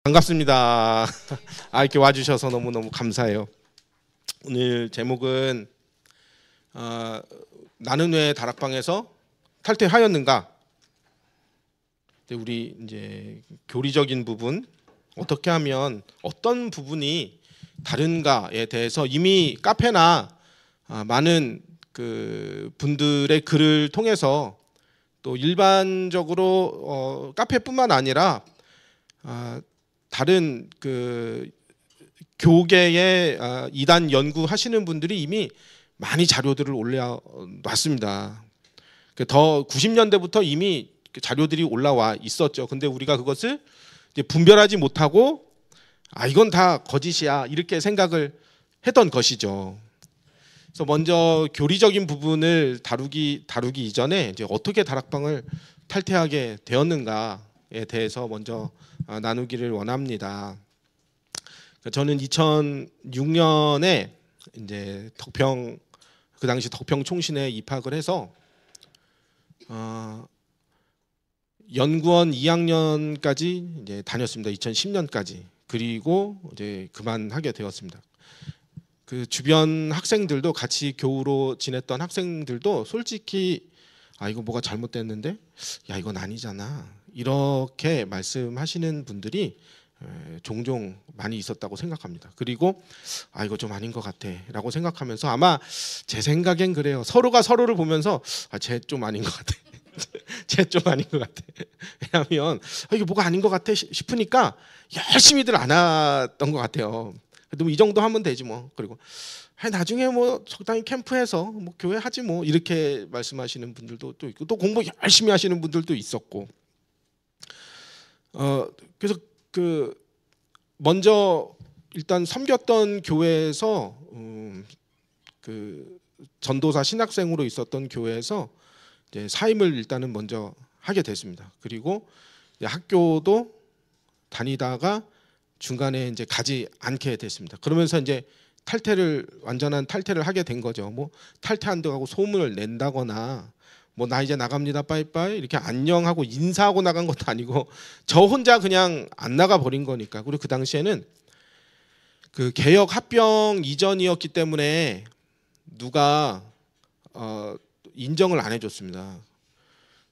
반갑습니다. 이렇게 와주셔서 너무너무 감사해요. 오늘 제목은 나는 왜 다락방에서 탈퇴하였는가? 우리 이제 교리적인 부분, 어떻게 하면 어떤 부분이 다른가에 대해서 이미 카페나 많은 그 분들의 글을 통해서 또 일반적으로 카페뿐만 아니라 다른 그 교계의 이단 연구하시는 분들이 이미 많이 자료들을 올려놨습니다. 더 90년대부터 이미 자료들이 올라와 있었죠. 근데 우리가 그것을 이제 분별하지 못하고 이건 다 거짓이야 이렇게 생각을 했던 것이죠. 그래서 먼저 교리적인 부분을 다루기 이전에 이제 어떻게 다락방을 탈퇴하게 되었는가에 대해서 먼저 나누기를 원합니다. 저는 2006년에 이제 그 당시 덕평 총신에 입학을 해서 연구원 2학년까지 이제 다녔습니다. 2010년까지. 그리고 이제 그만하게 되었습니다. 그 주변 학생들도 같이 교우로 지냈던 학생들도 솔직히 이거 뭐가 잘못됐는데 야 이건 아니잖아 이렇게 말씀하시는 분들이 종종 많이 있었다고 생각합니다. 그리고 이거 좀 아닌 것 같아 라고 생각하면서 아마 제 생각엔 그래요. 서로가 서로를 보면서 쟤 좀 아닌 것 같아 쟤 좀 아닌 것 같아. 왜냐하면 이게 뭐가 아닌 것 같아 싶으니까 열심히들 안 했던 것 같아요. 그래도 이 정도 하면 되지 뭐. 그리고 나중에 뭐 적당히 캠프해서 뭐 교회 하지 뭐 이렇게 말씀하시는 분들도 또 있고 또 공부 열심히 하시는 분들도 있었고. 그래서 그 먼저 일단 섬겼던 교회에서 그 전도사 신학생으로 있었던 교회에서 이제 사임을 일단은 먼저 하게 됐습니다. 그리고 학교도 다니다가 중간에 이제 가지 않게 됐습니다. 그러면서 이제 완전한 탈퇴를 하게 된 거죠. 뭐 탈퇴한다고 소문을 낸다거나 뭐 나 이제 나갑니다 빠이빠이 이렇게 안녕하고 인사하고 나간 것도 아니고 저 혼자 그냥 안 나가 버린 거니까. 그리고 그 당시에는 그 개혁 합병 이전이었기 때문에 누가 인정을 안 해줬습니다.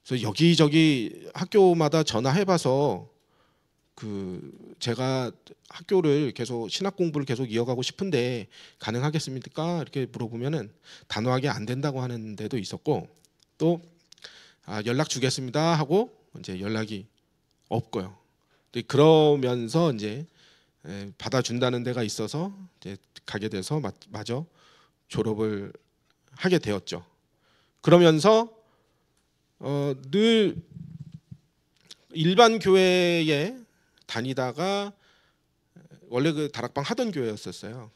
그래서 여기저기 학교마다 전화해봐서 제가 학교를 계속 신학 공부를 계속 이어가고 싶은데 가능하겠습니까? 이렇게 물어보면은 단호하게 안 된다고 하는 데도 있었고 또 연락 주겠습니다 하고 이제 연락이 없고요. 그러면서 이제 받아준다는 데가 있어서 이제 가게 돼서 마저 졸업을 하게 되었죠. 그러면서 늘 일반 교회에 다니다가 원래 그 다락방 하던 교회였었어요.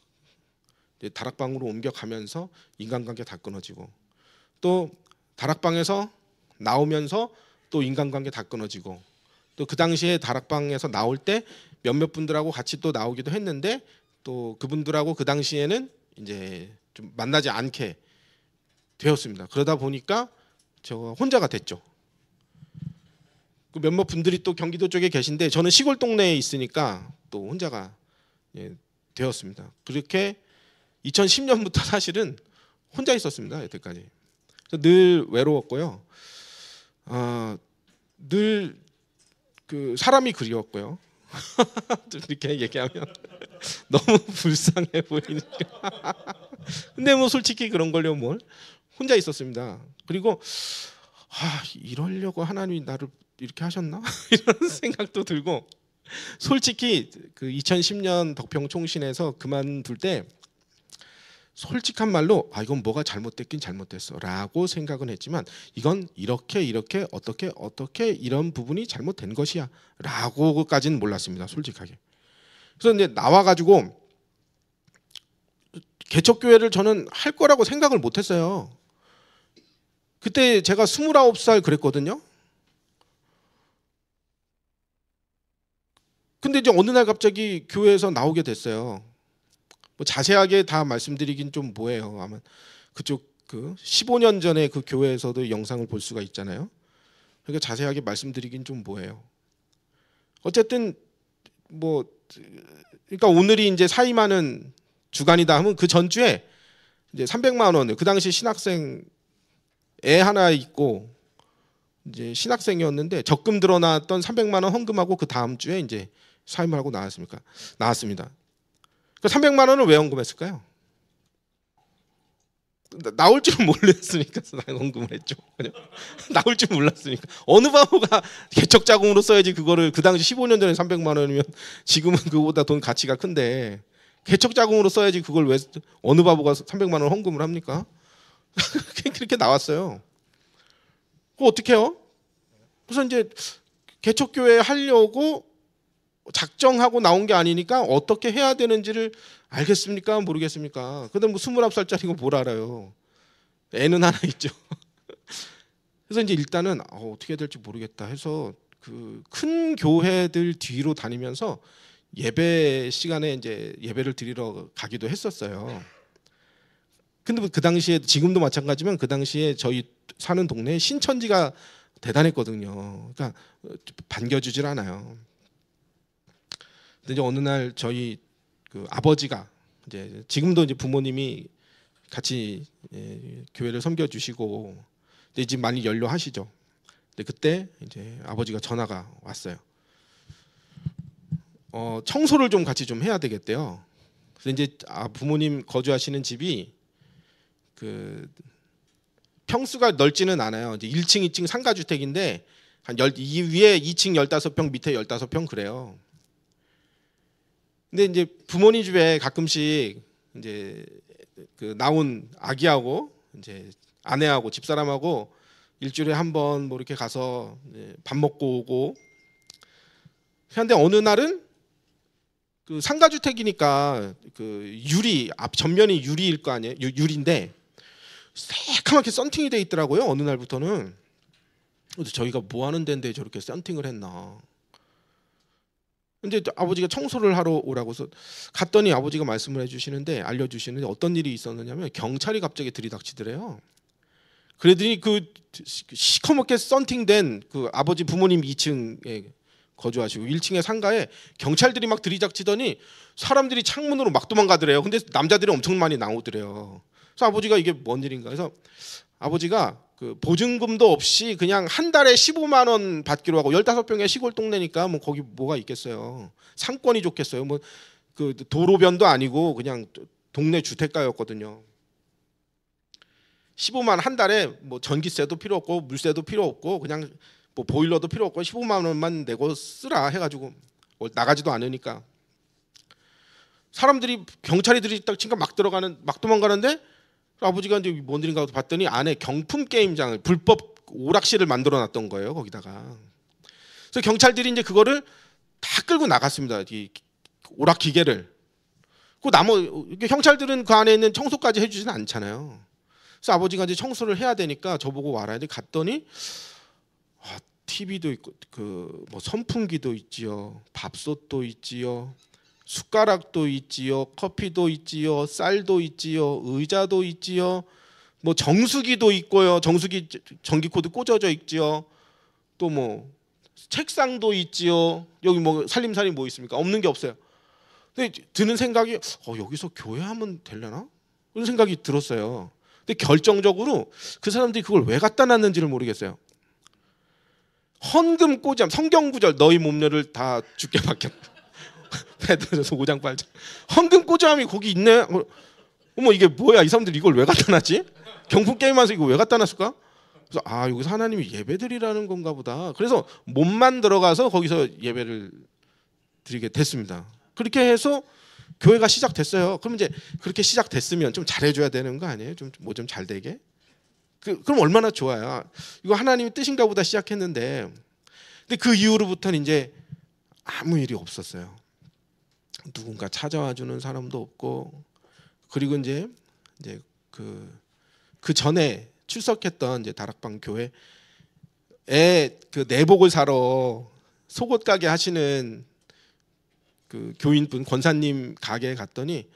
다락방으로 옮겨가면서 인간관계 다 끊어지고 또 다락방에서 나오면서 또 인간관계 다 끊어지고 또 그 당시에 다락방에서 나올 때 몇몇 분들하고 같이 또 나오기도 했는데 또 그분들하고 그 당시에는 이제 좀 만나지 않게 되었습니다. 그러다 보니까 저 혼자가 됐죠. 몇몇 분들이 또 경기도 쪽에 계신데 저는 시골 동네에 있으니까 또 혼자가 되었습니다. 그렇게 2010년부터 사실은 혼자 있었습니다. 여태까지. 늘 외로웠고요. 늘 그 사람이 그리웠고요. 이렇게 얘기하면 너무 불쌍해 보이니까. 근데 뭐 솔직히 그런 걸요 뭘. 혼자 있었습니다. 그리고 이러려고 하나님이 나를 이렇게 하셨나? 이런 생각도 들고 솔직히 그 2010년 덕평 총신에서 그만둘 때 솔직한 말로 이건 뭐가 잘못됐긴 잘못됐어 라고 생각은 했지만 이건 이렇게 어떻게 이런 부분이 잘못된 것이야 라고까지는 몰랐습니다. 솔직하게. 그래서 이제 나와가지고 개척교회를 저는 할 거라고 생각을 못했어요. 그때 제가 29살 그랬거든요. 근데 이제 어느 날 갑자기 교회에서 나오게 됐어요. 뭐 자세하게 다 말씀드리긴 좀 뭐해요. 아마 그쪽 그 15년 전에 그 교회에서도 영상을 볼 수가 있잖아요. 그러니까 자세하게 말씀드리긴 좀 뭐해요. 어쨌든 뭐 그러니까 오늘이 이제 사임하는 주간이다 하면 그 전주에 이제 300만 원, 그 당시 신학생 애 하나 있고 이제 신학생이었는데 적금 들어놨던 300만 원 헌금하고 그 다음 주에 이제 사임을 하고 나왔습니다. 그 300만 원을 왜 헌금했을까요? 나올 줄 몰랐으니까 헌금을 했죠. 나올 줄 몰랐으니까. 어느 바보가 개척 자금으로 써야지 그거를, 그 당시 15년 전에 300만 원이면 지금은 그거보다 돈 가치가 큰데 개척 자금으로 써야지 그걸 왜 어느 바보가 300만 원 헌금을 합니까? 그렇게 나왔어요. 그거 어떻게 해요? 그래서 이제 개척교회 하려고 작정하고 나온 게 아니니까 어떻게 해야 되는지를 알겠습니까? 모르겠습니까? 근데 뭐 29살짜리고 뭘 알아요. 애는 하나 있죠. 그래서 이제 일단은 어떻게 해야 될지 모르겠다 해서 그 큰 교회들 뒤로 다니면서 예배 시간에 이제 예배를 드리러 가기도 했었어요. 근데 그 당시에, 지금도 마찬가지지만 그 당시에 저희 사는 동네에 신천지가 대단했거든요. 그러니까 반겨주질 않아요. 근데 이제 어느 날 저희 그 아버지가 이제 지금도 이제 부모님이 같이 교회를 섬겨주시고 이제 집 많이 연로하시죠. 근데 그때 이제 아버지가 전화가 왔어요. 청소를 좀 같이 좀 해야 되겠대요. 그래서 이제 부모님 거주하시는 집이 그 평수가 넓지는 않아요. 이제 1층, 2층 상가주택인데 한 위에 2층 15평, 밑에 15평 그래요. 근데 이제 부모님 집에 가끔씩 이제 그 나온 아기하고 이제 아내하고 집사람하고 일주일에 한 번 뭐 이렇게 가서 밥 먹고 오고. 그런데 어느 날은 그 상가주택이니까 그 유리 앞 전면이 유리일 거 아니에요. 유리인데 새카맣게 썬팅이 돼 있더라고요. 어느 날부터는. 그래서 저희가 뭐 하는 데인데 저렇게 썬팅을 했나. 근데 아버지가 청소를 하러 오라고 해서 갔더니 아버지가 말씀을 해주시는데, 알려주시는데 어떤 일이 있었느냐면 경찰이 갑자기 들이닥치더래요. 그러더니 그 시커멓게 썬팅된 그 아버지 부모님 2층에 거주하시고 1층의 상가에 경찰들이 막 들이닥치더니 사람들이 창문으로 막 도망가더래요. 근데 남자들이 엄청 많이 나오더래요. 그래서 아버지가 이게 뭔 일인가 해서 아버지가 그 보증금도 없이 그냥 한 달에 15만 원 받기로 하고, 15평의 시골 동네니까 뭐 거기 뭐가 있겠어요. 상권이 좋겠어요. 뭐 그 도로변도 아니고 그냥 동네 주택가였거든요. 15만 한 달에 뭐 전기세도 필요 없고 물세도 필요 없고 그냥 뭐 보일러도 필요 없고 15만 원만 내고 쓰라 해가지고 나가지도 않으니까 사람들이 경찰이들이 딱 지금 막 도망가는데 아버지가 이제 뭔 일인가 봤더니 안에 경품 게임장을 불법 오락실을 만들어 놨던 거예요. 거기다가. 그래서 경찰들이 이제 그거를 다 끌고 나갔습니다. 이 오락 기계를. 그 경찰들은 그 안에 있는 청소까지 해주지는 않잖아요. 그래서 아버지가 이제 청소를 해야 되니까 저보고 와라. 이제 갔더니 TV도 있고 그 뭐 선풍기도 있지요, 밥솥도 있지요, 숟가락도 있지요, 커피도 있지요, 쌀도 있지요, 의자도 있지요, 뭐 정수기도 있고요, 정수기 전기 코드 꽂아져 있지요, 또 뭐 책상도 있지요. 여기 뭐 살림살이 뭐 있습니까? 없는 게 없어요. 근데 드는 생각이 여기서 교회하면 되려나? 그런 생각이 들었어요. 근데 결정적으로 그 사람들이 그걸 왜 갖다 놨는지를 모르겠어요. 헌금 꽂이함, 성경 구절 너희 몸녀를 다 죽게 받겠다. 베드로서 5장 8절. 헌금 꽂이함이 거기 있네. 어머 이게 뭐야? 이 사람들 이걸 왜 갖다 놨지? 경품 게임하면서 이거 왜 갖다 놨을까? 그래서 여기서 하나님이 예배드리라는 건가 보다. 그래서 몸만 들어가서 거기서 예배를 드리게 됐습니다. 그렇게 해서 교회가 시작됐어요. 그럼 이제 그렇게 시작됐으면 좀 잘해줘야 되는 거 아니에요? 좀 뭐 좀 잘 되게. 그럼 얼마나 좋아요. 이거 하나님의 뜻인가 보다 시작했는데, 근데 그 이후로부터는 이제 아무 일이 없었어요. 누군가 찾아와 주는 사람도 없고, 그리고 이제 그 전에 출석했던 이제 다락방 교회에 그 내복을 사러 속옷 가게 하시는 그 교인분 권사님 가게에 갔더니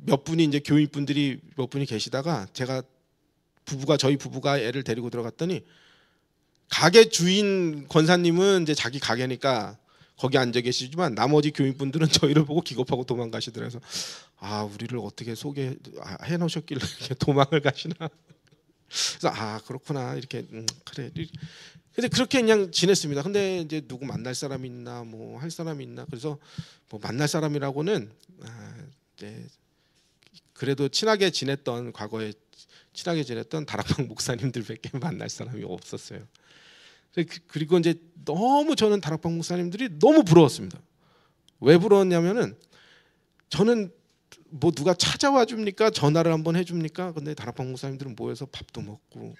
몇 분이 이제 교인분들이 몇 분이 계시다가 저희 부부가 애를 데리고 들어갔더니 가게 주인 권사님은 이제 자기 가게니까 거기 앉아 계시지만 나머지 교인분들은 저희를 보고 기겁하고 도망가시더라고요. 그래서 아, 우리를 어떻게 소개해 놓으셨길래 이렇게 도망을 가시나. 그래서 아, 그렇구나 이렇게 그래. 근데 그렇게 그냥 지냈습니다. 근데 이제 누구 만날 사람이 있나 뭐 할 사람이 있나. 그래서 뭐 만날 사람이라고는 이제 그래도 과거에 친하게 지냈던 다락방 목사님들밖에 만날 사람이 없었어요. 그리고 이제 너무 저는 다락방 목사님들이 너무 부러웠습니다. 왜 부러웠냐면은 저는 뭐 누가 찾아와 줍니까? 전화를 한번 해줍니까? 근데 다락방 목사님들은 모여서 밥도 먹고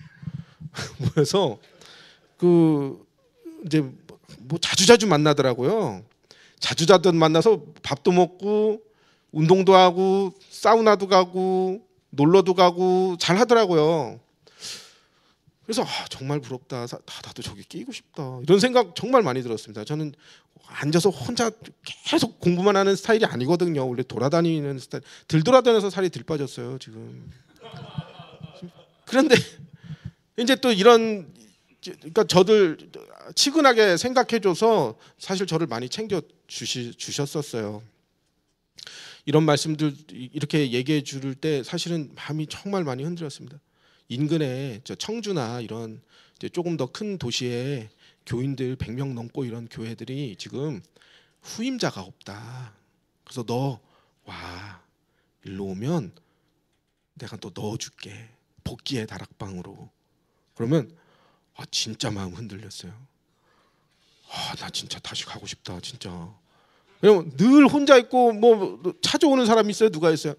모여서 그 이제 뭐 자주자주 만나더라고요. 자주자주 만나서 밥도 먹고 운동도 하고 사우나도 가고 놀러도 가고 잘 하더라고요. 그래서 정말 부럽다. 나도 저기 끼고 싶다. 이런 생각 정말 많이 들었습니다. 저는 앉아서 혼자 계속 공부만 하는 스타일이 아니거든요. 원래 돌아다니는 스타일. 들돌아다녀서 살이 들 빠졌어요 지금. 그런데 이제 또 이런 그러니까 저들 치근하게 생각해줘서 사실 저를 많이 챙겨 주셨었어요. 이런 말씀들 이렇게 얘기해 줄 때 사실은 마음이 정말 많이 흔들렸습니다. 인근에 청주나 이런 조금 더 큰 도시에 교인들 100명 넘고 이런 교회들이 지금 후임자가 없다. 그래서 너 와 일로 오면 내가 또 넣어줄게. 복귀의 다락방으로. 그러면 진짜 마음 흔들렸어요. 나 진짜 다시 가고 싶다 진짜. 왜냐면 늘 혼자 있고 뭐 찾아오는 사람이 있어요? 누가 있어요?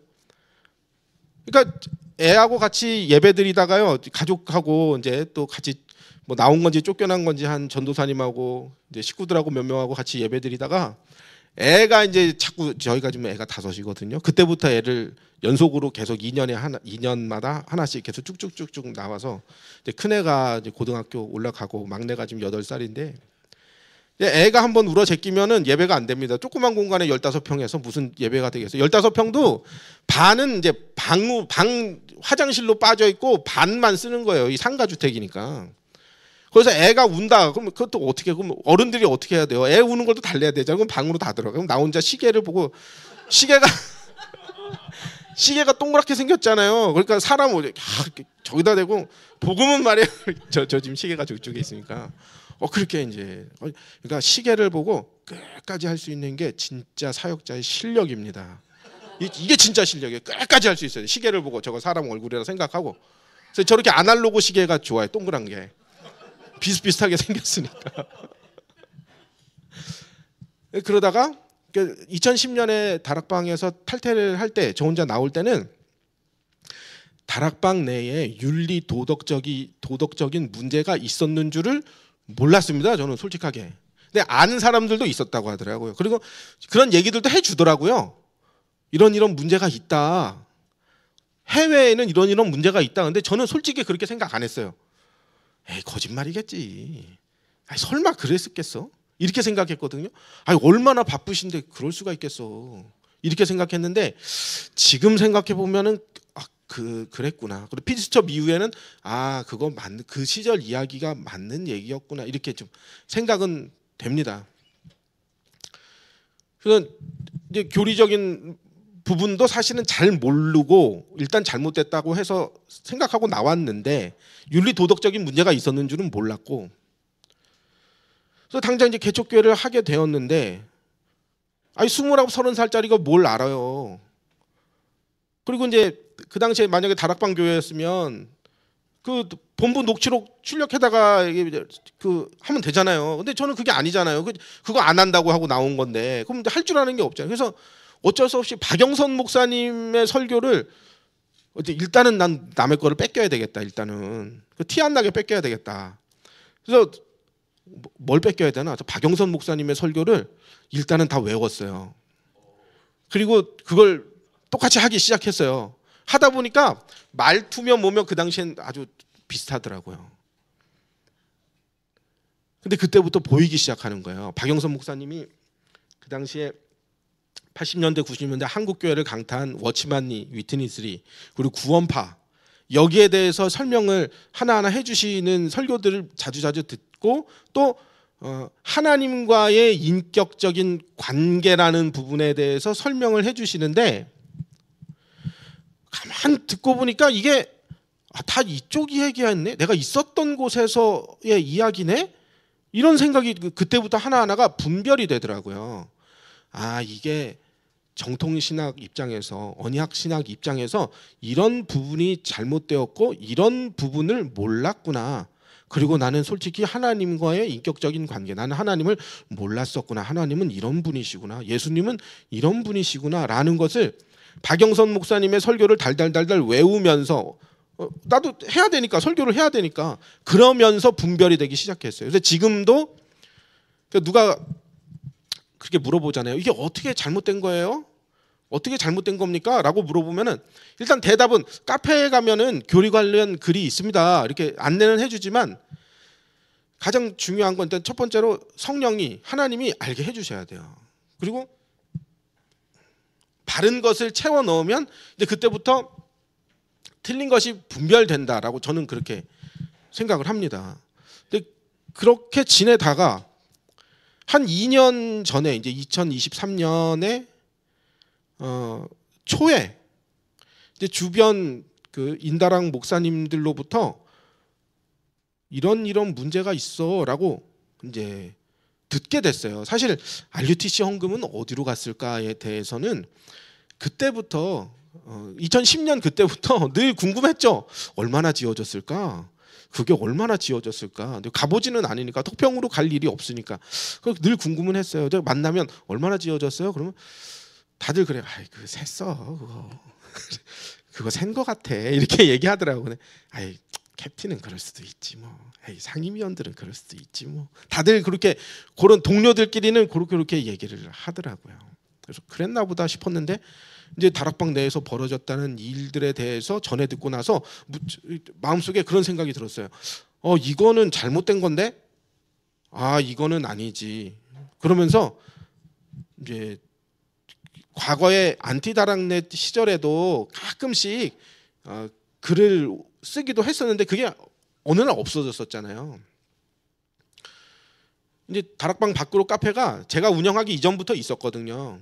그러니까 애하고 같이 예배드리다가요, 가족하고 이제 또 같이 뭐 나온 건지 쫓겨난 건지 한 전도사님하고 이제 식구들하고 몇 명하고 같이 예배드리다가 애가 이제 자꾸 저희가 지금 애가 5이거든요. 그때부터 애를 연속으로 계속 2년마다 하나씩 계속 쭉쭉쭉쭉 나와서 이제 큰 애가 이제 고등학교 올라가고 막내가 지금 8살인데 애가 한번 울어 제끼면은 예배가 안 됩니다. 조그만 공간에 15평에서 무슨 예배가 되겠어요. 15평도 반은 이제 방 화장실로 빠져 있고 반만 쓰는 거예요. 이 상가 주택이니까. 그래서 애가 운다. 그럼 그것도 어떻게, 그럼 어른들이 어떻게 해야 돼요? 애 우는 것도 달래야 되잖아요. 그럼 방으로 다 들어가. 그럼 나 혼자 시계를 보고 시계가 동그랗게 생겼잖아요. 그러니까 사람 저기다 대고 복음은 말이야. 저 지금 시계가 저쪽에 있으니까. 그렇게 이제 그러니까 시계를 보고 끝까지 할 수 있는 게 진짜 사역자의 실력입니다. 이게 진짜 실력이에요. 끝까지 할 수 있어요. 시계를 보고 저거 사람 얼굴이라 생각하고. 그래서 저렇게 아날로그 시계가 좋아요. 동그란 게 비슷비슷하게 생겼으니까. 그러다가 2010년에 다락방에서 탈퇴를 할 때 저 혼자 나올 때는 다락방 내에 윤리 도덕적인 문제가 있었는 줄을 몰랐습니다. 저는 솔직하게. 근데 아는 사람들도 있었다고 하더라고요. 그리고 그런 얘기들도 해주더라고요. 이런 문제가 있다. 해외에는 이런 문제가 있다. 근데 저는 솔직히 그렇게 생각 안 했어요. 에이, 거짓말이겠지. 설마 그랬겠어? 이렇게 생각했거든요. 얼마나 바쁘신데 그럴 수가 있겠어. 이렇게 생각했는데 지금 생각해 보면은 그랬구나. 그리고 피스첩 이후에는 그거 맞는 그 시절 이야기가 맞는 얘기였구나. 이렇게 좀 생각은 됩니다. 그래서 이제 교리적인 부분도 사실은 잘 모르고 일단 잘못됐다고 해서 생각하고 나왔는데 윤리 도덕적인 문제가 있었는 줄은 몰랐고, 그래서 당장 이제 개척교회를 하게 되었는데 20하고 30살짜리가 뭘 알아요. 그리고 이제 그 당시에 만약에 다락방 교회였으면 그 본부 녹취록 출력해다가 하면 되잖아요. 근데 저는 그게 아니잖아요. 그거 안 한다고 하고 나온 건데 그럼 할 줄 아는 게 없잖아요. 그래서 어쩔 수 없이 박영선 목사님의 설교를 일단은 난 남의 거를 뺏겨야 되겠다. 일단은 티 안 나게 뺏겨야 되겠다. 그래서 뭘 뺏겨야 되나? 박영선 목사님의 설교를 일단은 다 외웠어요. 그리고 그걸 똑같이 하기 시작했어요. 하다 보니까 말투면 뭐면 그 당시엔 아주 비슷하더라고요. 근데 그때부터 보이기 시작하는 거예요. 박영선 목사님이 그 당시에 80년대 90년대 한국교회를 강타한 워치만리, 위트니스리 그리고 구원파 여기에 대해서 설명을 하나하나 해주시는 설교들을 자주자주 듣고 또 하나님과의 인격적인 관계라는 부분에 대해서 설명을 해주시는데 가만 듣고 보니까 이게 다 이쪽 이야기였네. 내가 있었던 곳에서의 이야기네. 이런 생각이 그때부터 하나하나가 분별이 되더라고요. 이게 정통신학 입장에서, 언약신학 입장에서 이런 부분이 잘못되었고 이런 부분을 몰랐구나. 그리고 나는 솔직히 하나님과의 인격적인 관계, 나는 하나님을 몰랐었구나. 하나님은 이런 분이시구나. 예수님은 이런 분이시구나 라는 것을 박영선 목사님의 설교를 달달달달 외우면서 나도 해야 되니까, 설교를 해야 되니까 그러면서 분별이 되기 시작했어요. 그래서 지금도 누가 그렇게 물어보잖아요. 이게 어떻게 잘못된 거예요? 어떻게 잘못된 겁니까? 라고 물어보면은 일단 대답은 카페에 가면은 교리 관련 글이 있습니다. 이렇게 안내는 해주지만 가장 중요한 건 일단 첫 번째로 성령이, 하나님이 알게 해주셔야 돼요. 그리고 바른 것을 채워 넣으면 이제 그때부터 틀린 것이 분별된다라고 저는 그렇게 생각을 합니다. 근데 그렇게 지내다가 한 2년 전에 이제 2023년에 초에 이제 주변 그 인다랑 목사님들로부터 이런 문제가 있어라고 이제 듣게 됐어요. 사실 RUTC 헌금은 어디로 갔을까에 대해서는 그때부터 2010년 그때부터 늘 궁금했죠. 얼마나 지어졌을까? 그게 얼마나 지어졌을까? 근데 가보지는 않으니까, 토평으로 갈 일이 없으니까 늘 궁금은 했어요. 제가 만나면 얼마나 지어졌어요? 그러면 다들 그래. 그 셌어. 그거 센 거 같아. 이렇게 얘기하더라고. 근데 캡틴은 그럴 수도 있지 뭐. 상임위원들은 그럴 수도 있지 뭐. 다들 그렇게, 그런 동료들끼리는 그렇게 얘기를 하더라고요. 그래서 그랬나 보다 싶었는데 이제 다락방 내에서 벌어졌다는 일들에 대해서 전해 듣고 나서 마음속에 그런 생각이 들었어요. 이거는 잘못된 건데, 이거는 아니지. 그러면서 이제 과거에 안티다락넷 시절에도 가끔씩 글을 쓰기도 했었는데 그게 어느 날 없어졌었잖아요. 이제 다락방 밖으로 카페가 제가 운영하기 이전부터 있었거든요.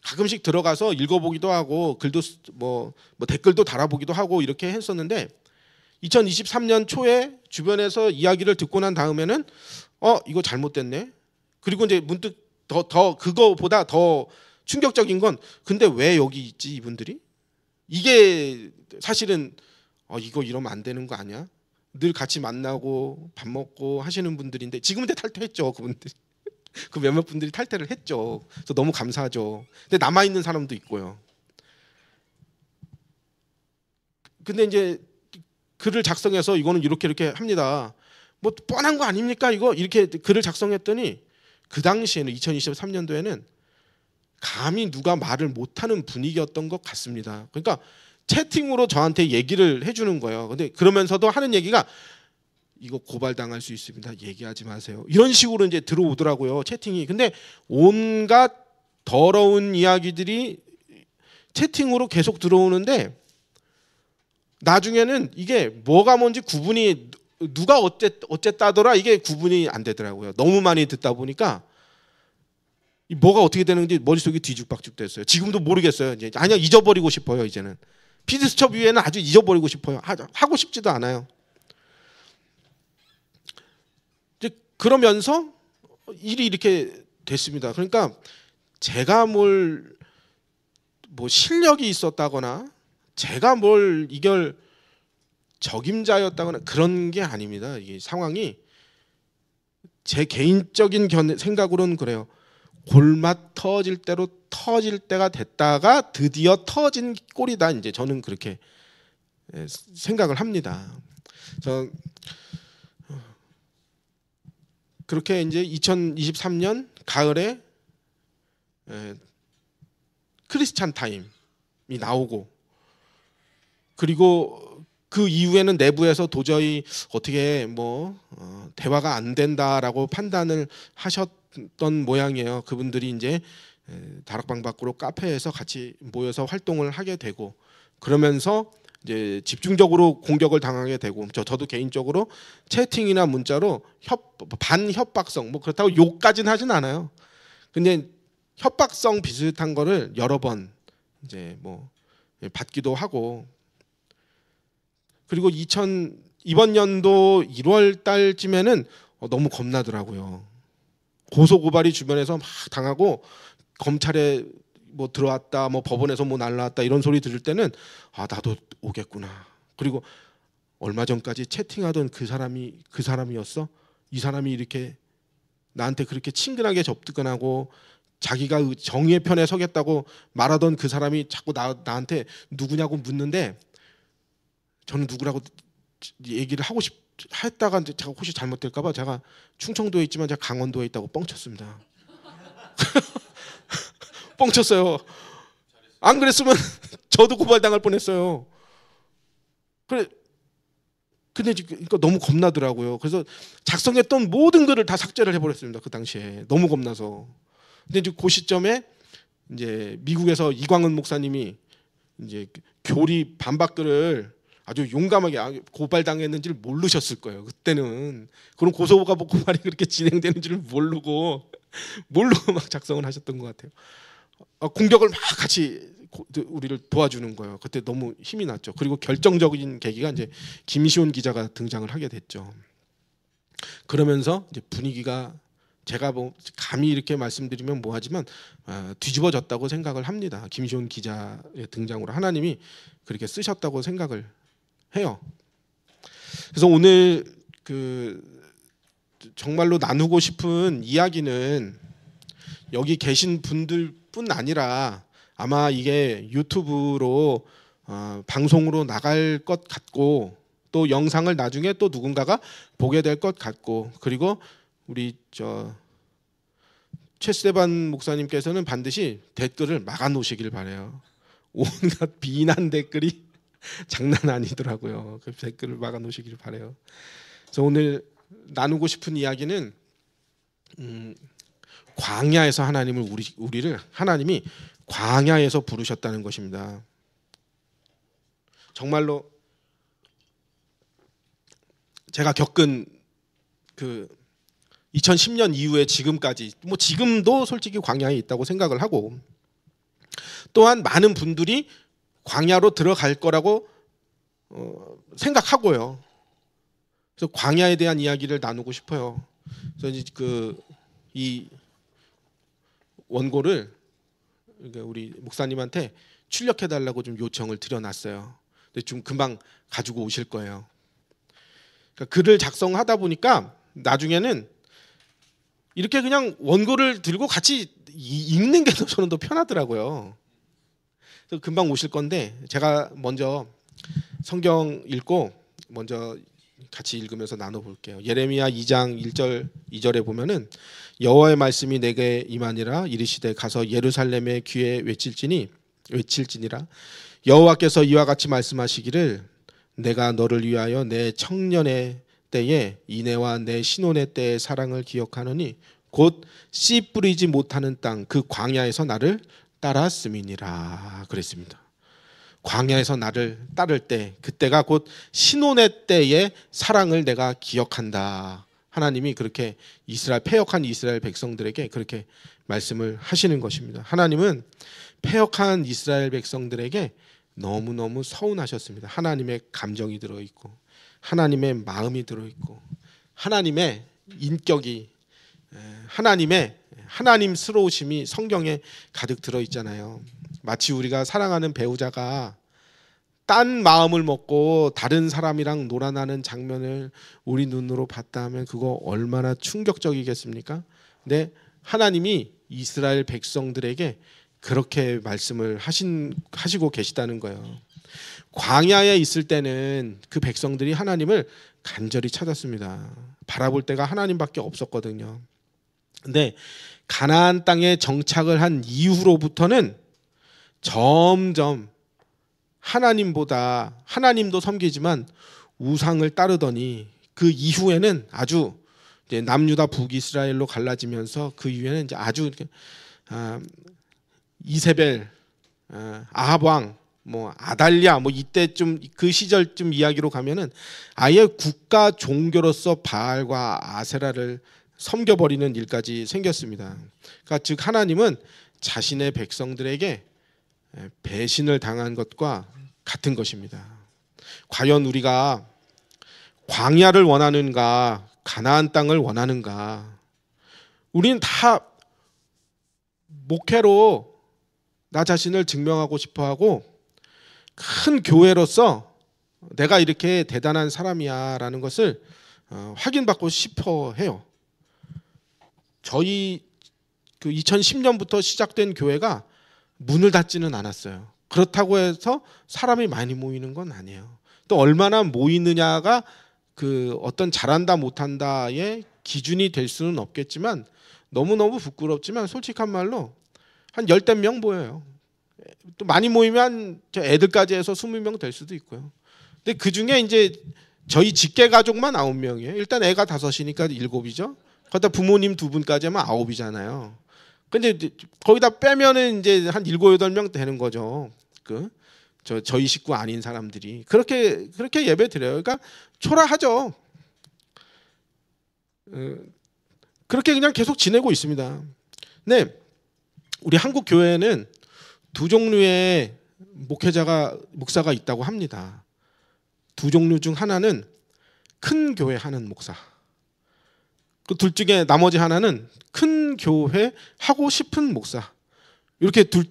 가끔씩 들어가서 읽어보기도 하고 글도 뭐 댓글도 달아보기도 하고 이렇게 했었는데 2023년 초에 주변에서 이야기를 듣고 난 다음에는 이거 잘못됐네. 그리고 이제 문득 더 그거보다 더 충격적인 건, 근데 왜 여기 있지 이분들이? 이게 사실은 이거 이러면 안 되는 거 아니야? 늘 같이 만나고 밥 먹고 하시는 분들인데 지금은 탈퇴했죠. 그분들이. 그 몇몇 분들이 탈퇴를 했죠. 그래서 너무 감사하죠. 근데 남아 있는 사람도 있고요. 근데 이제 글을 작성해서 이거는 이렇게 합니다. 뭐 뻔한 거 아닙니까? 이거 이렇게 글을 작성했더니 그 당시에는 2023년도에는 감히 누가 말을 못하는 분위기였던 것 같습니다. 그러니까 채팅으로 저한테 얘기를 해주는 거예요. 근데 그러면서도 하는 얘기가 이거 고발당할 수 있습니다. 얘기하지 마세요. 이런 식으로 이제 들어오더라고요. 채팅이. 근데 온갖 더러운 이야기들이 채팅으로 계속 들어오는데 나중에는 이게 뭐가 뭔지 구분이, 누가 어쨌다더라 이게 구분이 안 되더라고요. 너무 많이 듣다 보니까 뭐가 어떻게 되는지 머릿속이 뒤죽박죽 됐어요. 지금도 모르겠어요. 이제 아니야, 잊어버리고 싶어요. 이제는 피드스첩 위에는 아주 잊어버리고 싶어요. 하고 싶지도 않아요. 이제 그러면서 일이 이렇게 됐습니다. 그러니까 제가 뭐 실력이 있었다거나 제가 이걸 적임자였다거나 그런 게 아닙니다. 이게 상황이 제 개인적인 생각으로는 그래요. 골맛 터질 대로 터질 때가 됐다가 드디어 터진 꼴이다. 이제 저는 그렇게 생각을 합니다. 그렇게 이제 2023년 가을에 크리스찬 타임이 나오고, 그리고 그 이후에는 내부에서 도저히 어떻게 대화가 안 된다라고 판단을 하셨던 모양이에요. 그분들이 이제 다락방 밖으로 카페에서 같이 모여서 활동을 하게 되고, 그러면서 이제 집중적으로 공격을 당하게 되고 저도 개인적으로 채팅이나 문자로 반협박성 뭐 그렇다고 욕까지는 하진 않아요. 근데 협박성 비슷한 거를 여러 번 이제 뭐 받기도 하고 그리고 이번 연도 1월 달쯤에는 너무 겁나더라고요. 고소 고발이 주변에서 막 당하고 검찰에 뭐 들어왔다, 뭐 법원에서 뭐 날라왔다 이런 소리 들을 때는 아 나도 오겠구나. 그리고 얼마 전까지 채팅하던 그 사람이었어. 이 사람이 이렇게 나한테 그렇게 친근하게 접근하고 자기가 정의의 편에 서겠다고 말하던 그 사람이 자꾸 나한테 누구냐고 묻는데 저는 누구라고 얘기를 했다가 제가 혹시 잘못될까봐 제가 충청도에 있지만 제가 강원도에 있다고 뻥쳤습니다. 뻥쳤어요. 안 그랬으면 저도 고발당할 뻔했어요. 근데 그러니까 너무 겁나더라고요. 그래서 작성했던 모든 글을 다 삭제를 해버렸습니다. 그 당시에 너무 겁나서. 근데 이제 그 시점에 이제 미국에서 이광은 목사님이 이제 교리 반박글을 아주 용감하게 고발당했는지를 모르셨을 거예요. 그때는 그런 고발이 그렇게 진행되는 줄 모르고 막 작성을 하셨던 것 같아요. 공격을 막 같이 우리를 도와주는 거예요. 그때 너무 힘이 났죠. 그리고 결정적인 계기가 이제 김시온 기자가 등장을 하게 됐죠. 그러면서 이제 분위기가 제가 뭐 감히 이렇게 말씀드리면 뭐하지만 뒤집어졌다고 생각을 합니다. 김시온 기자의 등장으로 하나님이 그렇게 쓰셨다고 생각을 해요. 그래서 오늘 정말로 나누고 싶은 이야기는 여기 계신 분들뿐 아니라 아마 이게 유튜브로 방송으로 나갈 것 같고 또 영상을 나중에 또 누군가가 보게 될 것 같고 그리고 우리 최스테반 목사님께서는 반드시 댓글을 막아 놓으시길 바라요. 온갖 비난 댓글이 장난 아니더라고요. 그 댓글을 막아 놓으시길 바라요. 그래서 오늘 나누고 싶은 이야기는 광야에서 우리를 하나님이 광야에서 부르셨다는 것입니다. 정말로 제가 겪은 2010년 이후에 지금까지 뭐 지금도 솔직히 광야에 있다고 생각을 하고 또한 많은 분들이 광야로 들어갈 거라고 생각하고요. 그래서 광야에 대한 이야기를 나누고 싶어요. 그래서 이제 이 원고를 우리 목사님한테 출력해 달라고 좀 요청을 드려놨어요. 근데 좀 금방 가지고 오실 거예요. 그러니까 글을 작성하다 보니까 나중에는 이렇게 그냥 원고를 들고 같이 읽는 게 저는 더 편하더라고요. 그래서 금방 오실 건데 제가 먼저 성경 읽고 먼저 같이 읽으면서 나눠볼게요. 예레미야 2장 1절 2절에 보면은 여호와의 말씀이 내게 임하니라 이르시되 가서 예루살렘의 귀에 외칠지니라 여호와께서 이와 같이 말씀하시기를 내가 너를 위하여 내 청년의 때에 이내와 내 신혼의 때의 사랑을 기억하노니 곧 씨 뿌리지 못하는 땅 그 광야에서 나를 따랐음이니라 그랬습니다. 광야에서 나를 따를 때 그때가 곧 신혼의 때의 사랑을 내가 기억한다. 하나님이 그렇게 패역한 이스라엘 백성들에게 그렇게 말씀을 하시는 것입니다. 하나님은 패역한 이스라엘 백성들에게 너무너무 서운하셨습니다. 하나님의 감정이 들어있고 하나님의 마음이 들어있고 하나님의 인격이 하나님의 하나님스러우심이 성경에 가득 들어있잖아요. 마치 우리가 사랑하는 배우자가 딴 마음을 먹고 다른 사람이랑 놀아나는 장면을 우리 눈으로 봤다 하면 그거 얼마나 충격적이겠습니까? 근데 하나님이 이스라엘 백성들에게 그렇게 말씀을 하시고 계시다는 거예요. 광야에 있을 때는 그 백성들이 하나님을 간절히 찾았습니다. 바라볼 때가 하나님밖에 없었거든요. 근데 가나안 땅에 정착을 한 이후로부터는 점점 하나님도 섬기지만 우상을 따르더니 그 이후에는 아주 이제 남유다 북이스라엘로 갈라지면서 그 이후에는 이제 아주 이세벨 아합 왕 뭐 아달랴 뭐 이때쯤 그 시절쯤 이야기로 가면은 아예 국가 종교로서 바알과 아세라를 섬겨버리는 일까지 생겼습니다. 그러니까 즉 하나님은 자신의 백성들에게 배신을 당한 것과 같은 것입니다. 과연 우리가 광야를 원하는가, 가나안 땅을 원하는가? 우리는 다 목회로 나 자신을 증명하고 싶어하고 큰 교회로서 내가 이렇게 대단한 사람이야라는 것을 확인받고 싶어 해요. 저희 그 2010년부터 시작된 교회가 문을 닫지는 않았어요. 그렇다고 해서 사람이 많이 모이는 건 아니에요. 또 얼마나 모이느냐가 그 어떤 잘한다 못한다의 기준이 될 수는 없겠지만 너무너무 부끄럽지만 솔직한 말로 한 10대 명 모여요. 또 많이 모이면 애들까지 해서 20명 될 수도 있고요. 근데 그중에 이제 저희 직계 가족만 9명이에요. 일단 애가 5이니까 7이죠. 거기다 부모님 2분까지 하면 9이잖아요. 근데 거기다 빼면은 이제 한 7, 8명 되는 거죠. 저희 식구 아닌 사람들이 그렇게 예배 드려요. 그러니까 초라하죠. 그렇게 그냥 계속 지내고 있습니다. 네, 우리 한국 교회에는 두 종류의 목사가 있다고 합니다. 두 종류 중 하나는 큰 교회 하는 목사. 그 둘 중에 나머지 하나는 큰 교회 하고 싶은 목사. 이렇게 두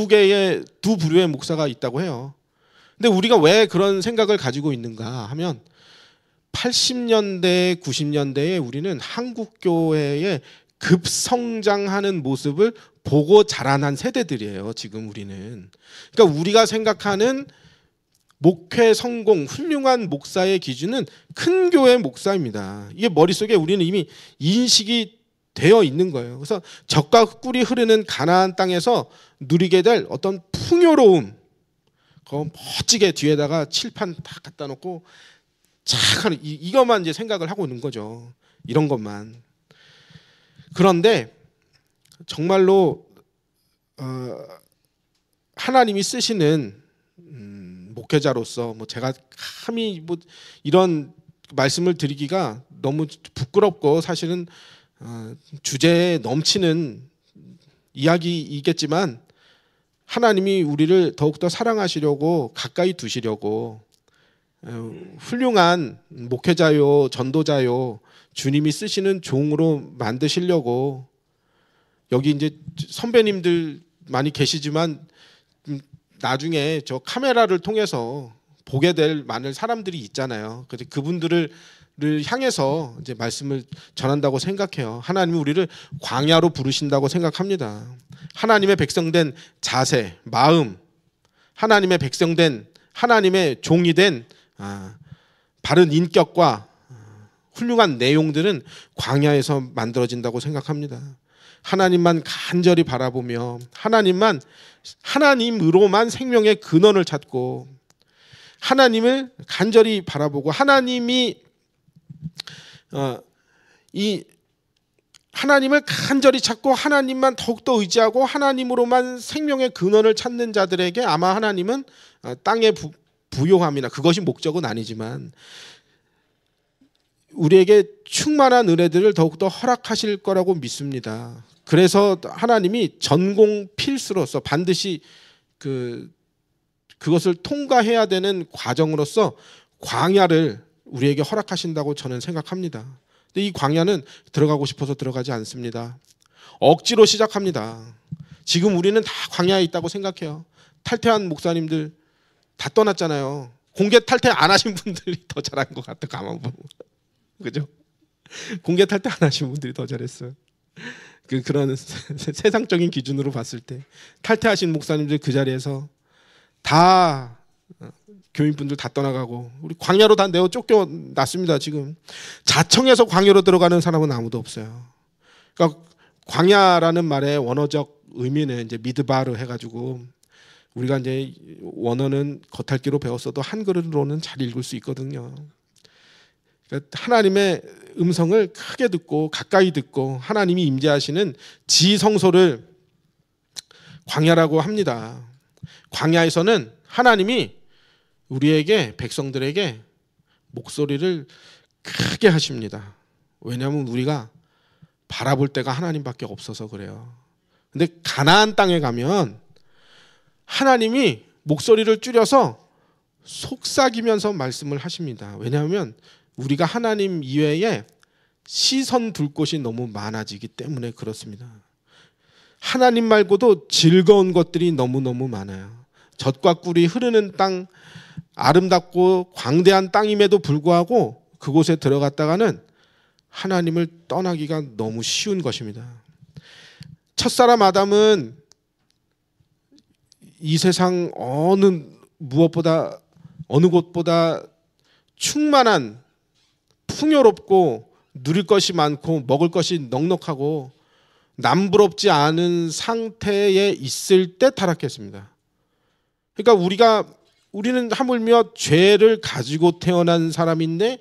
부류의 목사가 있다고 해요. 근데 우리가 왜 그런 생각을 가지고 있는가 하면 80년대, 90년대에 우리는 한국 교회의 급성장하는 모습을 보고 자라난 세대들이에요. 지금 우리는. 그러니까 우리가 생각하는 목회 성공, 훌륭한 목사의 기준은 큰 교회 목사입니다. 이게 머릿속에 우리는 이미 인식이 되어 있는 거예요. 그래서 젖과 꿀이 흐르는 가나안 땅에서 누리게 될 어떤 풍요로움, 그거 멋지게 뒤에다가 칠판 다 갖다 놓고 착 이것만 이제 생각을 하고 있는 거죠. 이런 것만. 그런데 정말로 하나님이 쓰시는 목회자로서 뭐 제가 감히 뭐 이런 말씀을 드리기가 너무 부끄럽고 사실은 주제에 넘치는 이야기이겠지만 하나님이 우리를 더욱더 사랑하시려고 가까이 두시려고 훌륭한 목회자요 전도자요 주님이 쓰시는 종으로 만드시려고 여기 이제 선배님들 많이 계시지만 나중에 저 카메라를 통해서 보게 될 많은 사람들이 있잖아요. 그래서 그분들을 향해서 이제 말씀을 전한다고 생각해요. 하나님이 우리를 광야로 부르신다고 생각합니다. 하나님의 백성된 자세, 마음, 하나님의 백성된 하나님의 종이 된 바른 인격과 훌륭한 내용들은 광야에서 만들어진다고 생각합니다. 하나님만 간절히 바라보며 하나님으로만 생명의 근원을 찾고 하나님을 간절히 바라보고 하나님을 간절히 찾고 하나님만 더욱더 의지하고 하나님으로만 생명의 근원을 찾는 자들에게 아마 하나님은 땅의 부요함이나 그것이 목적은 아니지만 우리에게 충만한 은혜들을 더욱더 허락하실 거라고 믿습니다. 그래서 하나님이 전공 필수로서 반드시 그것을 통과해야 되는 과정으로서 광야를 우리에게 허락하신다고 저는 생각합니다. 근데 이 광야는 들어가고 싶어서 들어가지 않습니다. 억지로 시작합니다. 지금 우리는 다 광야에 있다고 생각해요. 탈퇴한 목사님들 다 떠났잖아요. 공개 탈퇴 안 하신 분들이 더 잘한 것 같아. 가만 보면. 그죠? 공개 탈퇴 안 하신 분들이 더 잘했어요. 그런 세상적인 기준으로 봤을 때 탈퇴하신 목사님들 그 자리에서 다 교인분들 다 떠나가고 우리 광야로 다 내어 쫓겨났습니다. 지금 자청해서 광야로 들어가는 사람은 아무도 없어요. 그러니까 광야라는 말의 원어적 의미는 이제 미드바르 해가지고 우리가 이제 원어는 겉핥기로 배웠어도 한글로는 잘 읽을 수 있거든요. 그러니까 하나님의 음성을 크게 듣고 가까이 듣고 하나님이 임재하시는 지성소를 광야라고 합니다. 광야에서는 하나님이 우리에게, 백성들에게 목소리를 크게 하십니다. 왜냐하면 우리가 바라볼 때가 하나님밖에 없어서 그래요. 근데 가나안 땅에 가면 하나님이 목소리를 줄여서 속삭이면서 말씀을 하십니다. 왜냐하면 우리가 하나님 이외에 시선 둘 곳이 너무 많아지기 때문에 그렇습니다. 하나님 말고도 즐거운 것들이 너무너무 많아요. 젖과 꿀이 흐르는 땅, 아름답고 광대한 땅임에도 불구하고 그곳에 들어갔다가는 하나님을 떠나기가 너무 쉬운 것입니다. 첫사람 아담은 이 세상 무엇보다 어느 곳보다 충만한, 풍요롭고 누릴 것이 많고 먹을 것이 넉넉하고 남부럽지 않은 상태에 있을 때 타락했습니다. 그러니까 우리는 하물며 죄를 가지고 태어난 사람인데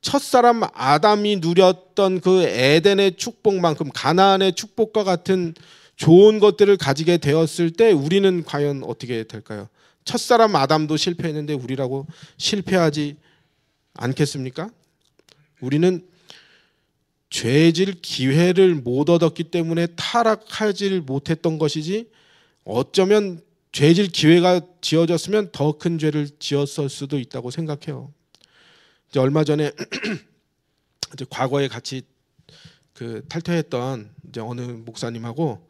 첫사람 아담이 누렸던 그 에덴의 축복만큼, 가나안의 축복과 같은 좋은 것들을 가지게 되었을 때 우리는 과연 어떻게 될까요? 첫사람 아담도 실패했는데 우리라고 실패하지 않겠습니까? 우리는 죄질 기회를 못 얻었기 때문에 타락하지 못했던 것이지, 어쩌면 죄질 기회가 지어졌으면 더 큰 죄를 지었을 수도 있다고 생각해요. 이제 얼마 전에 이제 과거에 같이 그 탈퇴했던 이제 어느 목사님하고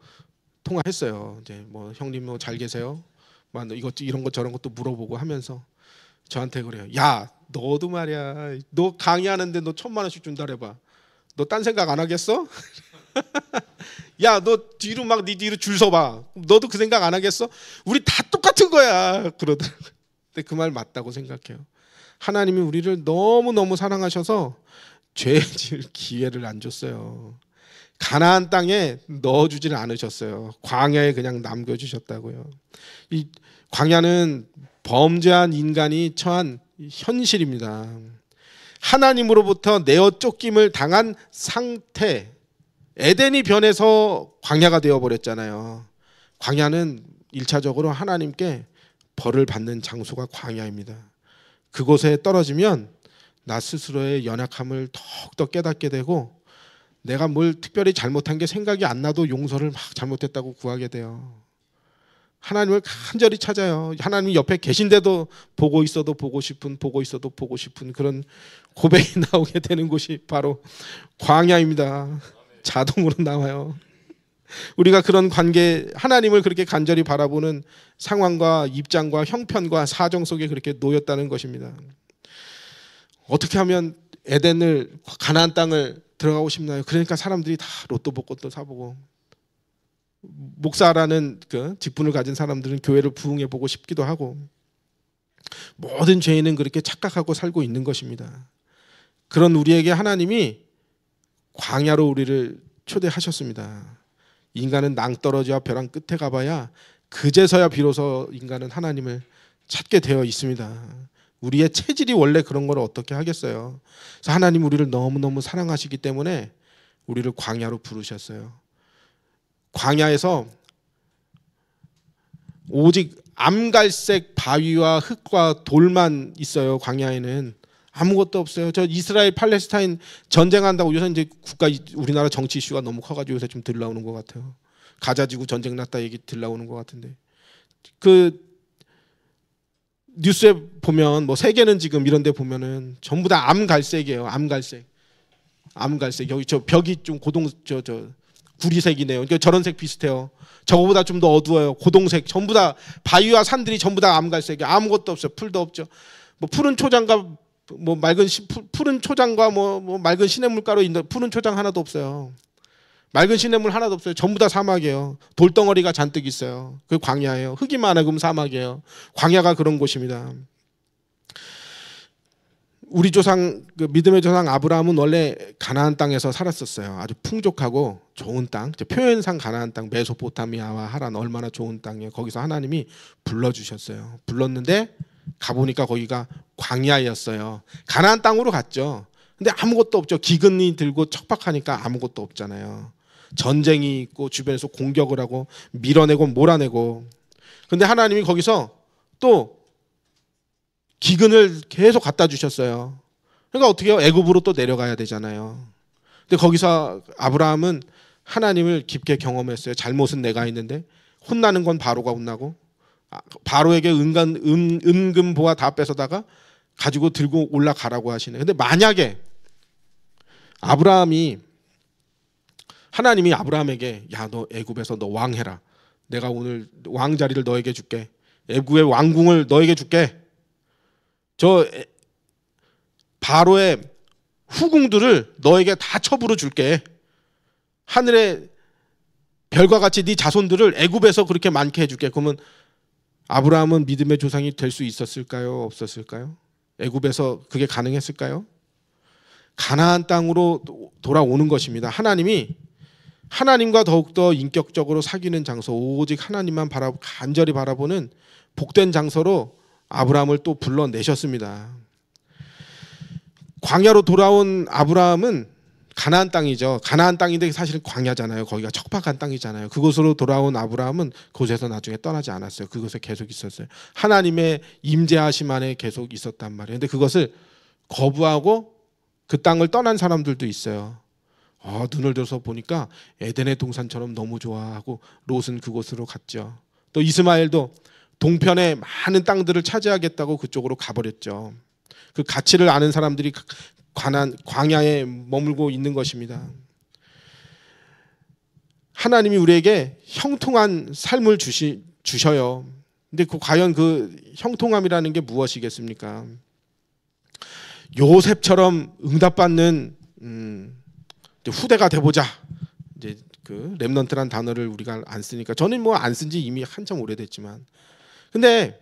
통화했어요. 이제 뭐 형님 뭐 잘 계세요? 뭐 이것 이런 것 저런 것도 물어보고 하면서 저한테 그래요. 야, 너도 말이야. 너 강의하는데 너 1,000,000원씩 준다 그래봐. 너 딴 생각 안 하겠어? 야, 너 뒤로 막 네 뒤로 줄 서봐. 너도 그 생각 안 하겠어? 우리 다 똑같은 거야. 그러더라고요. 근데 그 말 맞다고 생각해요. 하나님이 우리를 너무너무 사랑하셔서 죄질 기회를 안 줬어요. 가나안 땅에 넣어주지는 않으셨어요. 광야에 그냥 남겨주셨다고요. 이 광야는 범죄한 인간이 처한 현실입니다. 하나님으로부터 내어 쫓김을 당한 상태, 에덴이 변해서 광야가 되어버렸잖아요. 광야는 1차적으로 하나님께 벌을 받는 장소가 광야입니다. 그곳에 떨어지면 나 스스로의 연약함을 더욱더 깨닫게 되고, 내가 뭘 특별히 잘못한 게 생각이 안 나도 용서를 막 잘못했다고 구하게 돼요. 하나님을 간절히 찾아요. 하나님 옆에 계신데도 보고 있어도 보고 싶은 그런 고백이 나오게 되는 곳이 바로 광야입니다. 자동으로 나와요. 우리가 그런 관계, 하나님을 그렇게 간절히 바라보는 상황과 입장과 형편과 사정 속에 그렇게 놓였다는 것입니다. 어떻게 하면 에덴을, 가나안 땅을 들어가고 싶나요? 그러니까 사람들이 다 로또 복권도 사보고, 목사라는 그 직분을 가진 사람들은 교회를 부흥해 보고 싶기도 하고, 모든 죄인은 그렇게 착각하고 살고 있는 것입니다. 그런 우리에게 하나님이 광야로 우리를 초대하셨습니다. 인간은 낭떠러지와 벼랑 끝에 가봐야 그제서야 비로소 인간은 하나님을 찾게 되어 있습니다. 우리의 체질이 원래 그런 걸 어떻게 하겠어요. 그래서 하나님 우리를 너무너무 사랑하시기 때문에 우리를 광야로 부르셨어요. 광야에서 오직 암갈색 바위와 흙과 돌만 있어요. 광야에는 아무것도 없어요. 저 이스라엘 팔레스타인 전쟁한다고 요새 이제 우리나라 정치 이슈가 너무 커가지고 요새 좀 들 나오는 것 같아요. 가자지구 전쟁 났다 얘기 들 나오는 것 같은데, 그 뉴스에 보면 뭐 세계는 지금 이런 데 보면은 전부 다 암갈색이에요. 암갈색 여기 저 벽이 좀 구리색이네요. 그러니까 저런 색 비슷해요. 저거보다 좀 더 어두워요. 고동색. 전부 다 바위와 산들이 전부 다 암갈색이에요. 아무것도 없어요. 풀도 없죠. 뭐 푸른 초장과 뭐 푸른 초장과 뭐 맑은 시냇물가로 있는 푸른 초장 하나도 없어요. 맑은 시냇물 하나도 없어요. 전부 다 사막이에요. 돌덩어리가 잔뜩 있어요. 그 광야예요. 흙이 많아 그럼 사막이에요. 광야가 그런 곳입니다. 우리 조상, 그 믿음의 조상 아브라함은 원래 가나안 땅에서 살았었어요. 아주 풍족하고 좋은 땅, 표현상 가나안 땅, 메소포타미아와 하란, 얼마나 좋은 땅이에요. 거기서 하나님이 불러주셨어요. 불렀는데 가보니까 거기가 광야였어요. 가나안 땅으로 갔죠. 근데 아무것도 없죠. 기근이 들고 척박하니까 아무것도 없잖아요. 전쟁이 있고 주변에서 공격을 하고 밀어내고 몰아내고. 근데 하나님이 거기서 또 기근을 계속 갖다 주셨어요. 그러니까 어떻게 해요? 애굽으로 또 내려가야 되잖아요. 근데 거기서 아브라함은 하나님을 깊게 경험했어요. 잘못은 내가 했는데 혼나는 건 바로가 혼나고 바로에게 은금 보화 다 뺏어다가 가지고 들고 올라가라고 하시네. 근데 만약에 하나님이 아브라함에게 야, 너 애굽에서 너 왕해라. 내가 오늘 왕 자리를 너에게 줄게. 애굽의 왕궁을 너에게 줄게. 저 바로의 후궁들을 너에게 다 첩으로 줄게. 하늘의 별과 같이 네 자손들을 애굽에서 그렇게 많게 해줄게. 그러면 아브라함은 믿음의 조상이 될 수 있었을까요? 없었을까요? 애굽에서 그게 가능했을까요? 가나안 땅으로 돌아오는 것입니다. 하나님과 더욱더 인격적으로 사귀는 장소, 오직 하나님만 간절히 바라보는 복된 장소로 아브라함을 또 불러내셨습니다. 광야로 돌아온 아브라함은 가나안 땅이죠. 가나안 땅인데 사실은 광야잖아요. 거기가 척박한 땅이잖아요. 그곳으로 돌아온 아브라함은 그곳에서 나중에 떠나지 않았어요. 그곳에 계속 있었어요. 하나님의 임재하심 안에 계속 있었단 말이에요. 근데 그것을 거부하고 그 땅을 떠난 사람들도 있어요. 눈을 들어서 보니까 에덴의 동산처럼 너무 좋아하고 롯은 그곳으로 갔죠. 또 이스마엘도 동편의 많은 땅들을 차지하겠다고 그쪽으로 가버렸죠. 그 가치를 아는 사람들이 광야에 머물고 있는 것입니다. 하나님이 우리에게 형통한 삶을 주셔요. 근데 과연 그 형통함이라는 게 무엇이겠습니까? 요셉처럼 응답받는 후대가 돼보자. 이제 그 렘넌트란 단어를 우리가 안 쓰니까 저는 뭐 안 쓴 지 이미 한참 오래됐지만, 근데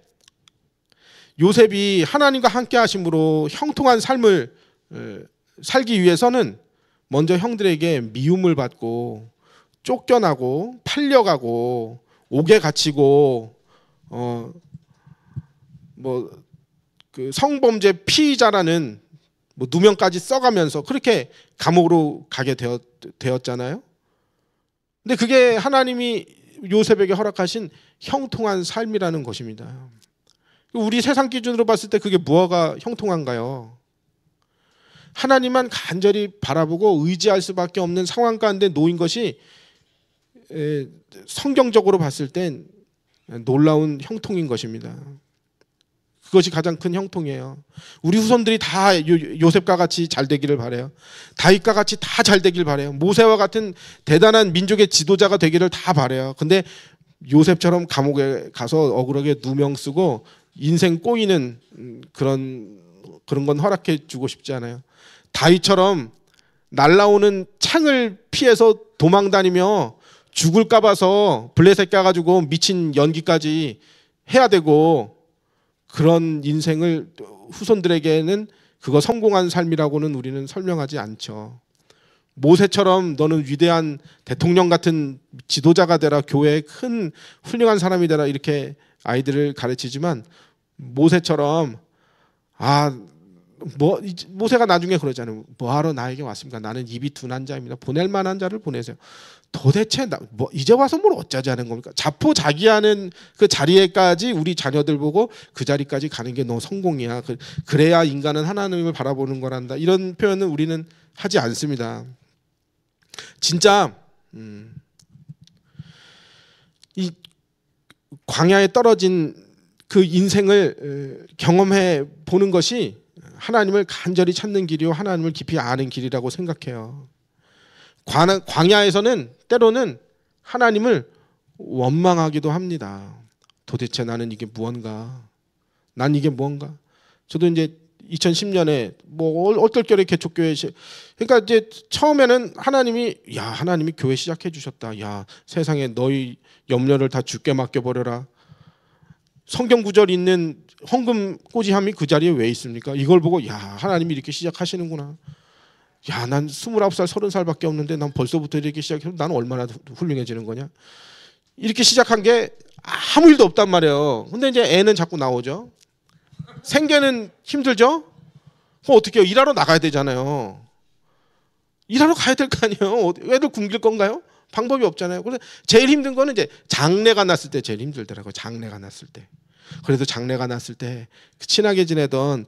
요셉이 하나님과 함께 하심으로 형통한 삶을 살기 위해서는 먼저 형들에게 미움을 받고 쫓겨나고 팔려가고 옥에 gat히고 그 성범죄 피의자라는 누명까지 써가면서 그렇게 감옥으로 가게 되었잖아요. 근데 그게 하나님이 요셉에게 허락하신 형통한 삶이라는 것입니다. 우리 세상 기준으로 봤을 때 그게 뭐가 형통한가요? 하나님만 간절히 바라보고 의지할 수밖에 없는 상황 가운데 놓인 것이 성경적으로 봤을 땐 놀라운 형통인 것입니다. 그것이 가장 큰 형통이에요. 우리 후손들이 다 요셉과 같이 잘 되기를 바라요. 다윗과 같이 다 잘 되기를 바라요. 모세와 같은 대단한 민족의 지도자가 되기를 다 바라요. 근데 요셉처럼 감옥에 가서 억울하게 누명 쓰고 인생 꼬이는 그런 건 허락해 주고 싶지 않아요. 다윗처럼 날라오는 창을 피해서 도망 다니며 죽을까 봐서 블레셋 가가지고 미친 연기까지 해야 되고, 그런 인생을 후손들에게는 그거 성공한 삶이라고는 우리는 설명하지 않죠. 모세처럼 너는 위대한 대통령 같은 지도자가 되라, 교회의 큰 훌륭한 사람이 되라, 이렇게 아이들을 가르치지만 모세처럼 모세가 나중에 그러잖아요. 뭐하러 나에게 왔습니까? 나는 입이 둔한 자입니다. 보낼 만한 자를 보내세요. 도대체 이제 와서 뭘 어쩌자는 겁니까? 자포자기하는 그 자리에까지 우리 자녀들 보고 그 자리까지 가는 게 너 성공이야. 그래야 인간은 하나님을 바라보는 거란다. 이런 표현은 우리는 하지 않습니다. 진짜 이 광야에 떨어진 그 인생을 경험해 보는 것이 하나님을 간절히 찾는 길이요, 하나님을 깊이 아는 길이라고 생각해요. 광야에서는 때로는 하나님을 원망하기도 합니다. 도대체 나는 이게 무언가? 난 이게 무언가? 저도 이제 2010년에 얼떨결에 개척교회, 그러니까 이제 처음에는 하나님이 교회 시작해 주셨다. 야, 세상에 너희 염려를 다 주께 맡겨 버려라. 성경 구절 있는 헌금 꼬지함이 그 자리에 왜 있습니까? 이걸 보고 하나님이 이렇게 시작하시는구나. 난 29살, 30살밖에 없는데 난 벌써부터 이렇게 시작해서 난 얼마나 훌륭해지는 거냐. 이렇게 시작한 게 아무 일도 없단 말이에요. 근데 이제 애는 자꾸 나오죠. 생계는 힘들죠. 그럼 어떻게 해요? 일하러 나가야 되잖아요. 일하러 가야 될 거 아니에요. 애들 굶길 건가요? 방법이 없잖아요. 그래서 제일 힘든 거는 이제 장래가 났을 때 제일 힘들더라고요. 장래가 났을 때. 그래도 장례가 났을 때 친하게 지내던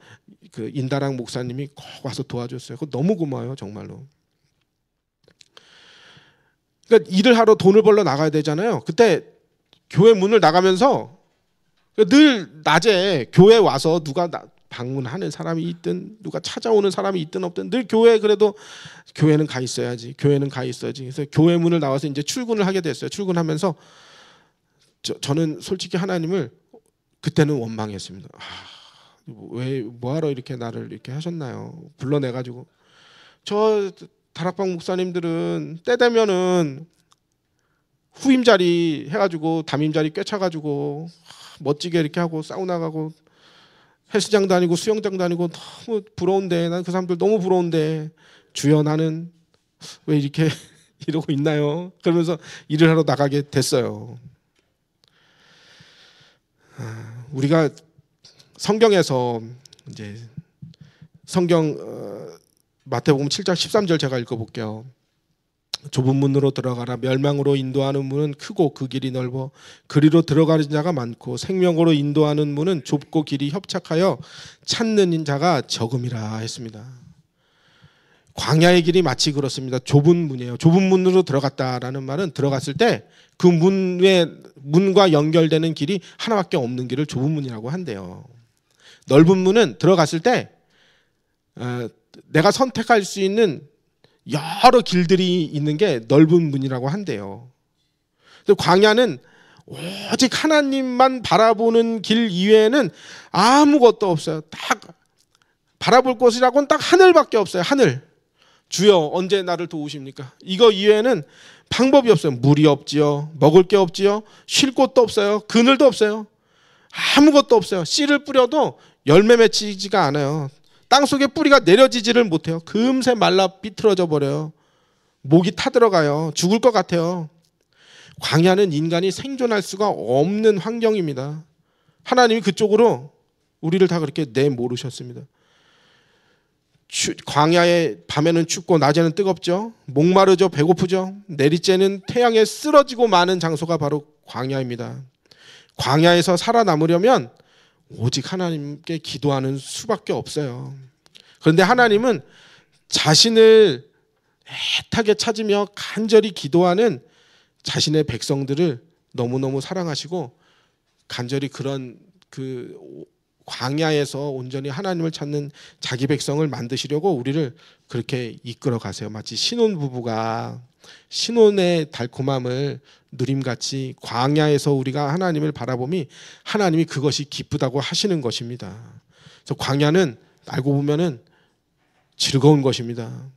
그 인다랑 목사님이 꼭 와서 도와줬어요. 그거 너무 고마워요, 정말로. 그러니까 일을 하러 돈을 벌러 나가야 되잖아요. 그때 교회 문을 나가면서 늘 낮에 교회 와서 누가 방문하는 사람이 있든 누가 찾아오는 사람이 있든 없든 늘 교회에 그래도 교회는 가 있어야지. 교회는 가 있어야지. 그래서 교회 문을 나와서 이제 출근을 하게 됐어요. 출근하면서 저는 솔직히 하나님을 그때는 원망했습니다. 왜 뭐하러 이렇게 나를 이렇게 하셨나요? 불러내가지고 저 다락방 목사님들은 때 되면은 후임 자리 해가지고 담임 자리 꿰차가지고 멋지게 이렇게 하고 사우나 가고 헬스장 다니고 수영장 다니고 너무 부러운데 난 그 사람들 너무 부러운데 주여 나는 왜 이렇게 이러고 있나요? 그러면서 일을 하러 나가게 됐어요. 우리가 성경에서 이제 성경 마태복음 7장 13절 제가 읽어볼게요. 좁은 문으로 들어가라. 멸망으로 인도하는 문은 크고 그 길이 넓어 그리로 들어가는 자가 많고 생명으로 인도하는 문은 좁고 길이 협착하여 찾는 자가 적음이라 했습니다. 광야의 길이 마치 그렇습니다. 좁은 문이에요. 좁은 문으로 들어갔다라는 말은 들어갔을 때 그 문과 연결되는 길이 하나밖에 없는 길을 좁은 문이라고 한대요. 넓은 문은 들어갔을 때 내가 선택할 수 있는 여러 길들이 있는 게 넓은 문이라고 한대요. 광야는 오직 하나님만 바라보는 길 이외에는 아무것도 없어요. 딱 바라볼 곳이라고는 딱 하늘밖에 없어요. 하늘. 주여 언제 나를 도우십니까? 이거 이외에는 방법이 없어요. 물이 없지요. 먹을 게 없지요. 쉴 곳도 없어요. 그늘도 없어요. 아무것도 없어요. 씨를 뿌려도 열매 맺히지가 않아요. 땅속에 뿌리가 내려지지를 못해요. 금세 말라 비틀어져 버려요. 목이 타들어가요. 죽을 것 같아요. 광야는 인간이 생존할 수가 없는 환경입니다. 하나님이 그쪽으로 우리를 다 그렇게 내모르셨습니다. 광야의 밤에는 춥고 낮에는 뜨겁죠. 목마르죠. 배고프죠. 내리쬐는 태양에 쓰러지고 마는 장소가 바로 광야입니다. 광야에서 살아남으려면 오직 하나님께 기도하는 수밖에 없어요. 그런데 하나님은 자신을 애타게 찾으며 간절히 기도하는 자신의 백성들을 너무너무 사랑하시고 간절히 그런 그 광야에서 온전히 하나님을 찾는 자기 백성을 만드시려고 우리를 그렇게 이끌어 가세요. 마치 신혼부부가 신혼의 달콤함을 누림같이 광야에서 우리가 하나님을 바라보니 하나님이 그것이 기쁘다고 하시는 것입니다. 그래서 광야는 알고 보면은 즐거운 것입니다.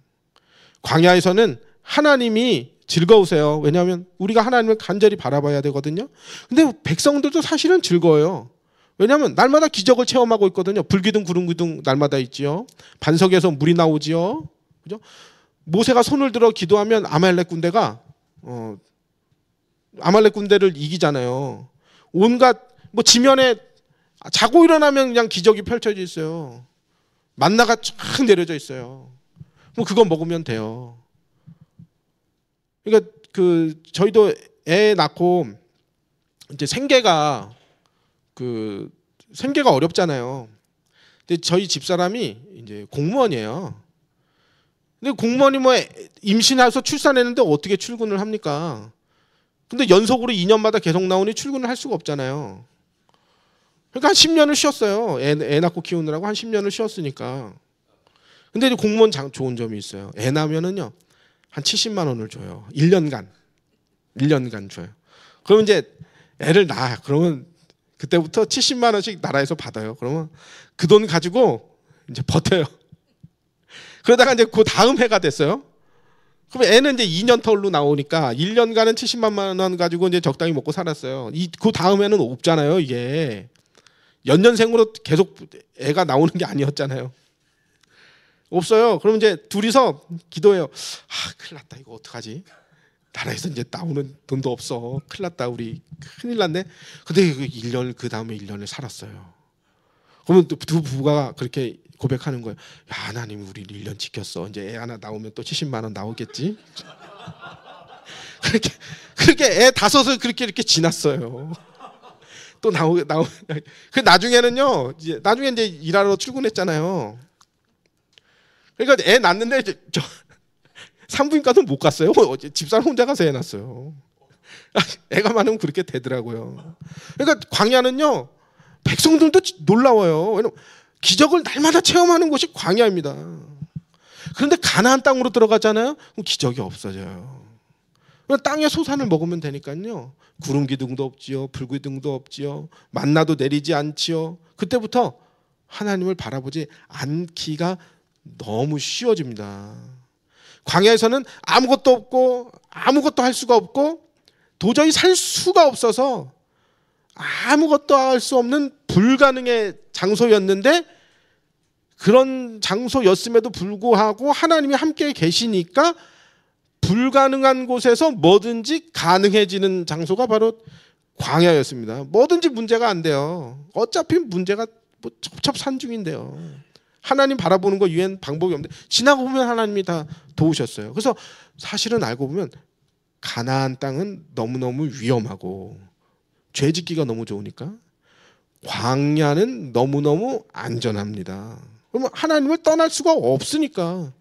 광야에서는 하나님이 즐거우세요. 왜냐하면 우리가 하나님을 간절히 바라봐야 되거든요. 근데 백성들도 사실은 즐거워요. 왜냐하면 날마다 기적을 체험하고 있거든요. 불기둥 구름기둥 날마다 있지요. 반석에서 물이 나오지요. 그죠? 모세가 손을 들어 기도하면 아말렉 군대가 아말렉 군대를 이기잖아요. 온갖 뭐 지면에 자고 일어나면 그냥 기적이 펼쳐져 있어요. 만나가 쫙 내려져 있어요. 그럼 그거 먹으면 돼요. 그러니까 저희도 애 낳고 이제 생계가 어렵잖아요. 근데 저희 집사람이 이제 공무원이에요. 근데 공무원이 뭐 임신해서 출산했는데 어떻게 출근을 합니까? 근데 연속으로 2년마다 계속 나오니 출근을 할 수가 없잖아요. 그러니까 한 10년을 쉬었어요. 애 낳고 키우느라고 한 10년을 쉬었으니까. 근데 이제 공무원 좋은 점이 있어요. 애 낳으면은요 한 70만 원을 줘요. 1년간 줘요. 그러면 이제 애를 낳아. 그러면 그때부터 70만 원씩 나라에서 받아요. 그러면 그 돈 가지고 이제 버텨요. 그러다가 이제 그 다음 해가 됐어요. 그럼 애는 이제 2년 터울로 나오니까 1년간은 70만 원 가지고 이제 적당히 먹고 살았어요. 그 다음 해는 없잖아요. 이게 연년생으로 계속 애가 나오는 게 아니었잖아요. 없어요. 그럼 이제 둘이서 기도해요. 큰일 났다. 이거 어떡하지? 나라에서 이제 나오는 돈도 없어. 큰일 났다. 우리 큰일 났네. 근데 그 다음에 1년을 살았어요. 그러면 또 두 부부가 그렇게 고백하는 거예요. 야, 하나님 우리 1년 지켰어. 이제 애 하나 나오면 또 70만 원 나오겠지. 그렇게 애 5을 그렇게 이렇게 지났어요. 또 나오. 그 나중에는요. 나중에 이제 일하러 출근했잖아요. 그러니까 애 낳는데 저 산부인과도 못 갔어요. 집사람 혼자 가서 애 낳았어요. 애가 많으면 그렇게 되더라고요. 그러니까 광야는요. 백성들도 놀라워요. 왜냐면 기적을 날마다 체험하는 곳이 광야입니다. 그런데 가나안 땅으로 들어가잖아요. 그럼 기적이 없어져요. 땅의 소산을 먹으면 되니까요. 구름 기둥도 없지요. 불 기둥도 없지요. 만나도 내리지 않지요. 그때부터 하나님을 바라보지 않기가 너무 쉬워집니다. 광야에서는 아무것도 없고 아무것도 할 수가 없고 도저히 살 수가 없어서 아무것도 할 수 없는 불가능의 장소였는데 그런 장소였음에도 불구하고 하나님이 함께 계시니까 불가능한 곳에서 뭐든지 가능해지는 장소가 바로 광야였습니다. 뭐든지 문제가 안 돼요. 어차피 문제가 뭐 첩첩산중인데요. 하나님 바라보는 거 이외엔 방법이 없는데 지나고 보면 하나님이 다 도우셨어요. 그래서 사실은 알고 보면 가나안 땅은 너무너무 위험하고 죄짓기가 너무 좋으니까 광야는 너무너무 안전합니다. 그러면 하나님을 떠날 수가 없으니까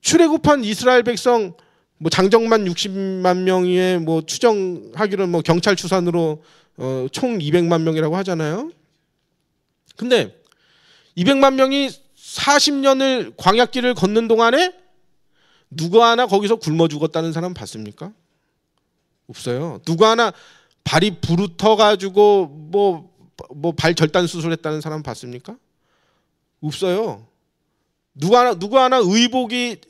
출애굽한 이스라엘 백성 뭐 장정만 60만 명의 뭐 추정하기로는 뭐 경찰 추산으로 총 200만 명이라고 하잖아요. 근데 200만 명이 40년을 광야길을 걷는 동안에 누구 하나 거기서 굶어 죽었다는 사람 봤습니까? 없어요. 누구 하나 발이 부르터 가지고 뭐 발 절단 수술했다는 사람 봤습니까? 없어요. 누구 하나 의복이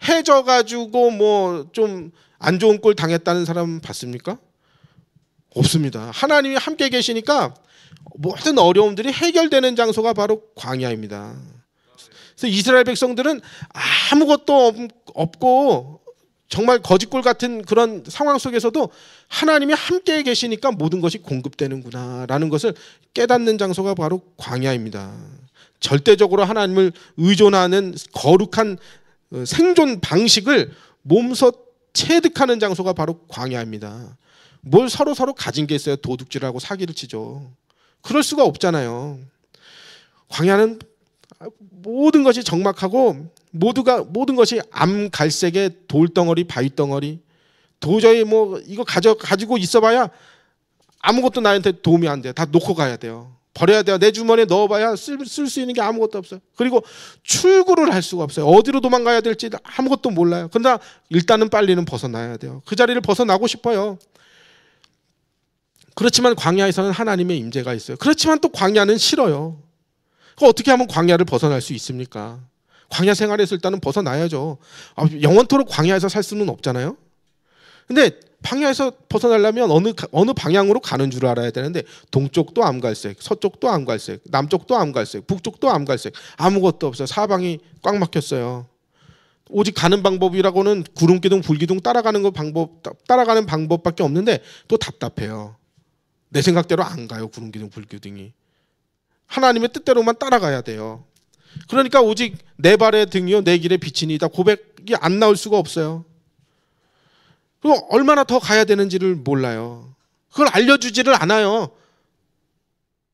해져 가지고 뭐 좀 안 좋은 꼴 당했다는 사람 봤습니까? 없습니다. 하나님이 함께 계시니까 모든 어려움들이 해결되는 장소가 바로 광야입니다. 그래서 이스라엘 백성들은 아무것도 없고 정말 거짓골 같은 그런 상황 속에서도 하나님이 함께 계시니까 모든 것이 공급되는구나라는 것을 깨닫는 장소가 바로 광야입니다. 절대적으로 하나님을 의존하는 거룩한 생존 방식을 몸소 체득하는 장소가 바로 광야입니다. 뭘 서로 가진 게 있어요. 도둑질하고 사기를 치죠. 그럴 수가 없잖아요. 광야는 모든 것이 적막하고 모든 것이 암갈색의 돌덩어리, 바위덩어리. 도저히 뭐 이거 가지고 있어봐야 아무것도 나한테 도움이 안 돼요. 다 놓고 가야 돼요. 버려야 돼요. 내 주머니에 넣어봐야 쓸 수 있는 게 아무것도 없어요. 그리고 출구를 할 수가 없어요. 어디로 도망가야 될지 아무것도 몰라요. 그러나 일단은 빨리는 벗어나야 돼요. 그 자리를 벗어나고 싶어요. 그렇지만 광야에서는 하나님의 임재가 있어요. 그렇지만 또 광야는 싫어요. 어떻게 하면 광야를 벗어날 수 있습니까? 광야 생활에서 일단은 벗어나야죠. 영원토록 광야에서 살 수는 없잖아요. 근데 광야에서 벗어나려면 어느 방향으로 가는 줄 알아야 되는데 동쪽도 암갈색, 서쪽도 암갈색, 남쪽도 암갈색, 북쪽도 암갈색, 아무것도 없어요. 사방이 꽉 막혔어요. 오직 가는 방법이라고는 구름기둥, 불기둥 따라가는 방법밖에 없는데 또 답답해요. 내 생각대로 안 가요. 구름기둥, 불기둥이. 하나님의 뜻대로만 따라가야 돼요. 그러니까 오직 내 발의 등이요 내 길의 빛이니이다 고백이 안 나올 수가 없어요. 그리고 얼마나 더 가야 되는지를 몰라요. 그걸 알려주지를 않아요.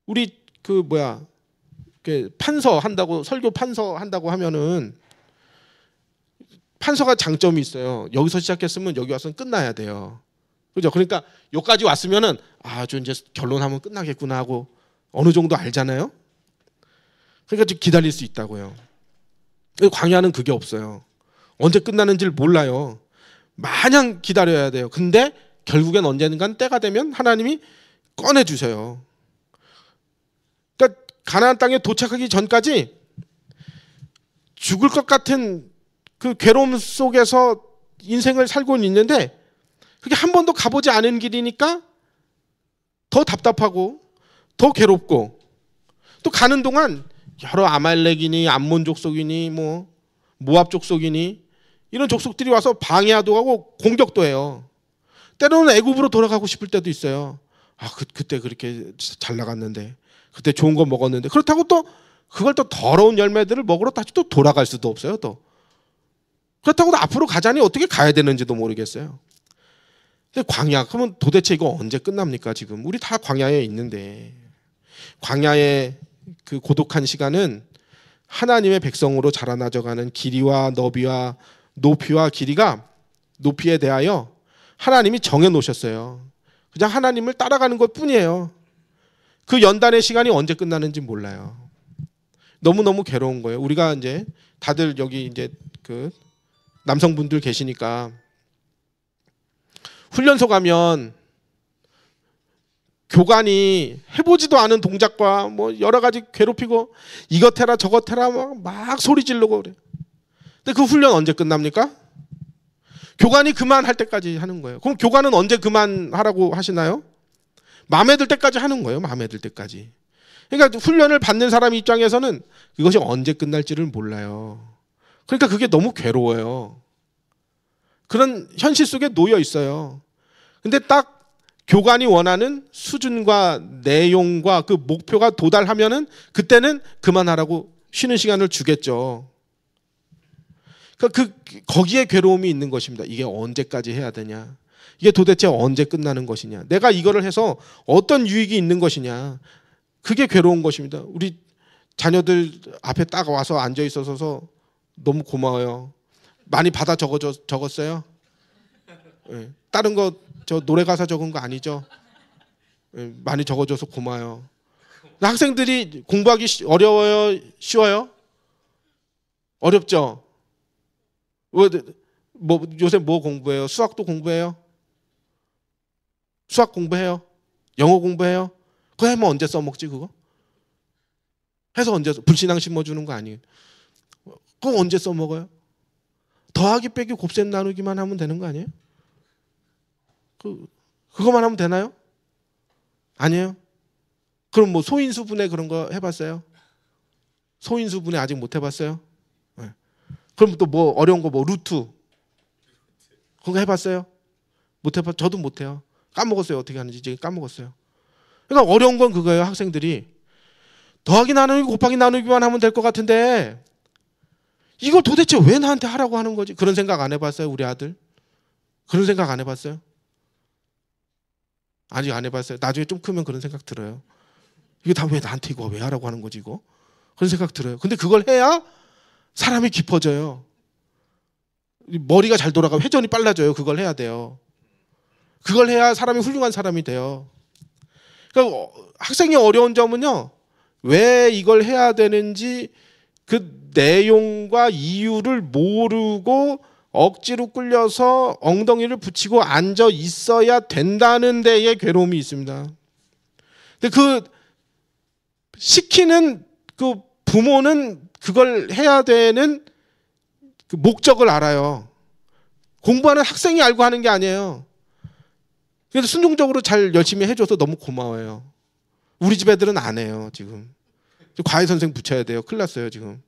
우리 판서 한다고 설교 판서 한다고 하면은 판서가 장점이 있어요. 여기서 시작했으면 여기 와서는 끝나야 돼요. 그죠? 그러니까 여기까지 왔으면은 저 이제 결론하면 끝나겠구나 하고 어느 정도 알잖아요. 그러니까 좀 기다릴 수 있다고요. 광야는 그게 없어요. 언제 끝나는지를 몰라요. 마냥 기다려야 돼요. 근데 결국엔 언젠간 때가 되면 하나님이 꺼내주세요. 그러니까 가나안 땅에 도착하기 전까지 죽을 것 같은 그 괴로움 속에서 인생을 살고 있는데 그게 한 번도 가보지 않은 길이니까 더 답답하고 더 괴롭고 또 가는 동안 여러 아말렉이니 암몬 족속이니 뭐 모압 족속이니 이런 족속들이 와서 방해하도 하고 공격도 해요. 때로는 애굽으로 돌아가고 싶을 때도 있어요. 그때 그렇게 잘 나갔는데 그때 좋은 거 먹었는데 그렇다고 또 그걸 또 더러운 열매들을 먹으러 다시 또 돌아갈 수도 없어요. 또 그렇다고 또 앞으로 가자니 어떻게 가야 되는지도 모르겠어요. 근데 광야 그러면 도대체 이거 언제 끝납니까? 지금 우리 다 광야에 있는데 광야의 그 고독한 시간은 하나님의 백성으로 자라나져가는 길이와 너비와 높이와 길이가 높이에 대하여 하나님이 정해 놓으셨어요. 그냥 하나님을 따라가는 것 뿐이에요. 그 연단의 시간이 언제 끝나는지 몰라요. 너무너무 괴로운 거예요. 우리가 이제 다들 여기 이제 그 남성분들 계시니까 훈련소 가면 교관이 해보지도 않은 동작과 뭐 여러 가지 괴롭히고 이것 해라 저것 해라 막 소리 지르고 그래요. 근데 그 훈련 언제 끝납니까? 교관이 그만할 때까지 하는 거예요. 그럼 교관은 언제 그만하라고 하시나요? 마음에 들 때까지 하는 거예요. 마음에 들 때까지. 그러니까 훈련을 받는 사람 입장에서는 이것이 언제 끝날지를 몰라요. 그러니까 그게 너무 괴로워요. 그런 현실 속에 놓여 있어요. 근데 딱 교관이 원하는 수준과 내용과 그 목표가 도달하면은 그때는 그만하라고 쉬는 시간을 주겠죠. 그러니까 거기에 괴로움이 있는 것입니다. 이게 언제까지 해야 되냐? 이게 도대체 언제 끝나는 것이냐? 내가 이거를 해서 어떤 유익이 있는 것이냐? 그게 괴로운 것입니다. 우리 자녀들 앞에 딱 와서 앉아 있어서 너무 고마워요. 많이 받아 적었어요? 네. 다른 거 저 노래 가사 적은 거 아니죠? 네. 많이 적어줘서 고마워요. 학생들이 공부하기 어려워요? 쉬워요? 어렵죠? 뭐 요새 뭐 공부해요? 수학도 공부해요? 수학 공부해요? 영어 공부해요? 그거 하면 언제 써먹지 그거? 해서 언제 불신앙 심어주는 거 아니에요? 그거 언제 써먹어요? 더하기 빼기 곱셈 나누기만 하면 되는 거 아니에요? 그거만 하면 되나요? 아니에요? 그럼 뭐 소인수분해 그런 거 해봤어요? 소인수분해 아직 못 해봤어요? 네. 그럼 또 뭐 어려운 거 뭐 루트 그거 해봤어요? 못 해봤? 저도 못해요. 까먹었어요. 어떻게 하는지 지금 까먹었어요. 그러니까 어려운 건 그거예요. 학생들이 더하기 나누기 곱하기 나누기만 하면 될 것 같은데 이걸 도대체 왜 나한테 하라고 하는 거지? 그런 생각 안 해봤어요? 우리 아들? 그런 생각 안 해봤어요? 아직 안 해봤어요? 나중에 좀 크면 그런 생각 들어요. 이게 다 왜 나한테 이거 왜 하라고 하는 거지 이거? 그런 생각 들어요. 근데 그걸 해야 사람이 깊어져요. 머리가 잘 돌아가고 회전이 빨라져요. 그걸 해야 돼요. 그걸 해야 사람이 훌륭한 사람이 돼요. 그러니까 학생이 어려운 점은요. 왜 이걸 해야 되는지 그 내용과 이유를 모르고 억지로 끌려서 엉덩이를 붙이고 앉아 있어야 된다는 데에 괴로움이 있습니다. 근데 그 시키는 그 부모는 그걸 해야 되는 그 목적을 알아요. 공부하는 학생이 알고 하는 게 아니에요. 그래서 순종적으로 잘 열심히 해줘서 너무 고마워요. 우리 집 애들은 안 해요 지금. 과외 선생 붙여야 돼요. 큰일 났어요 지금.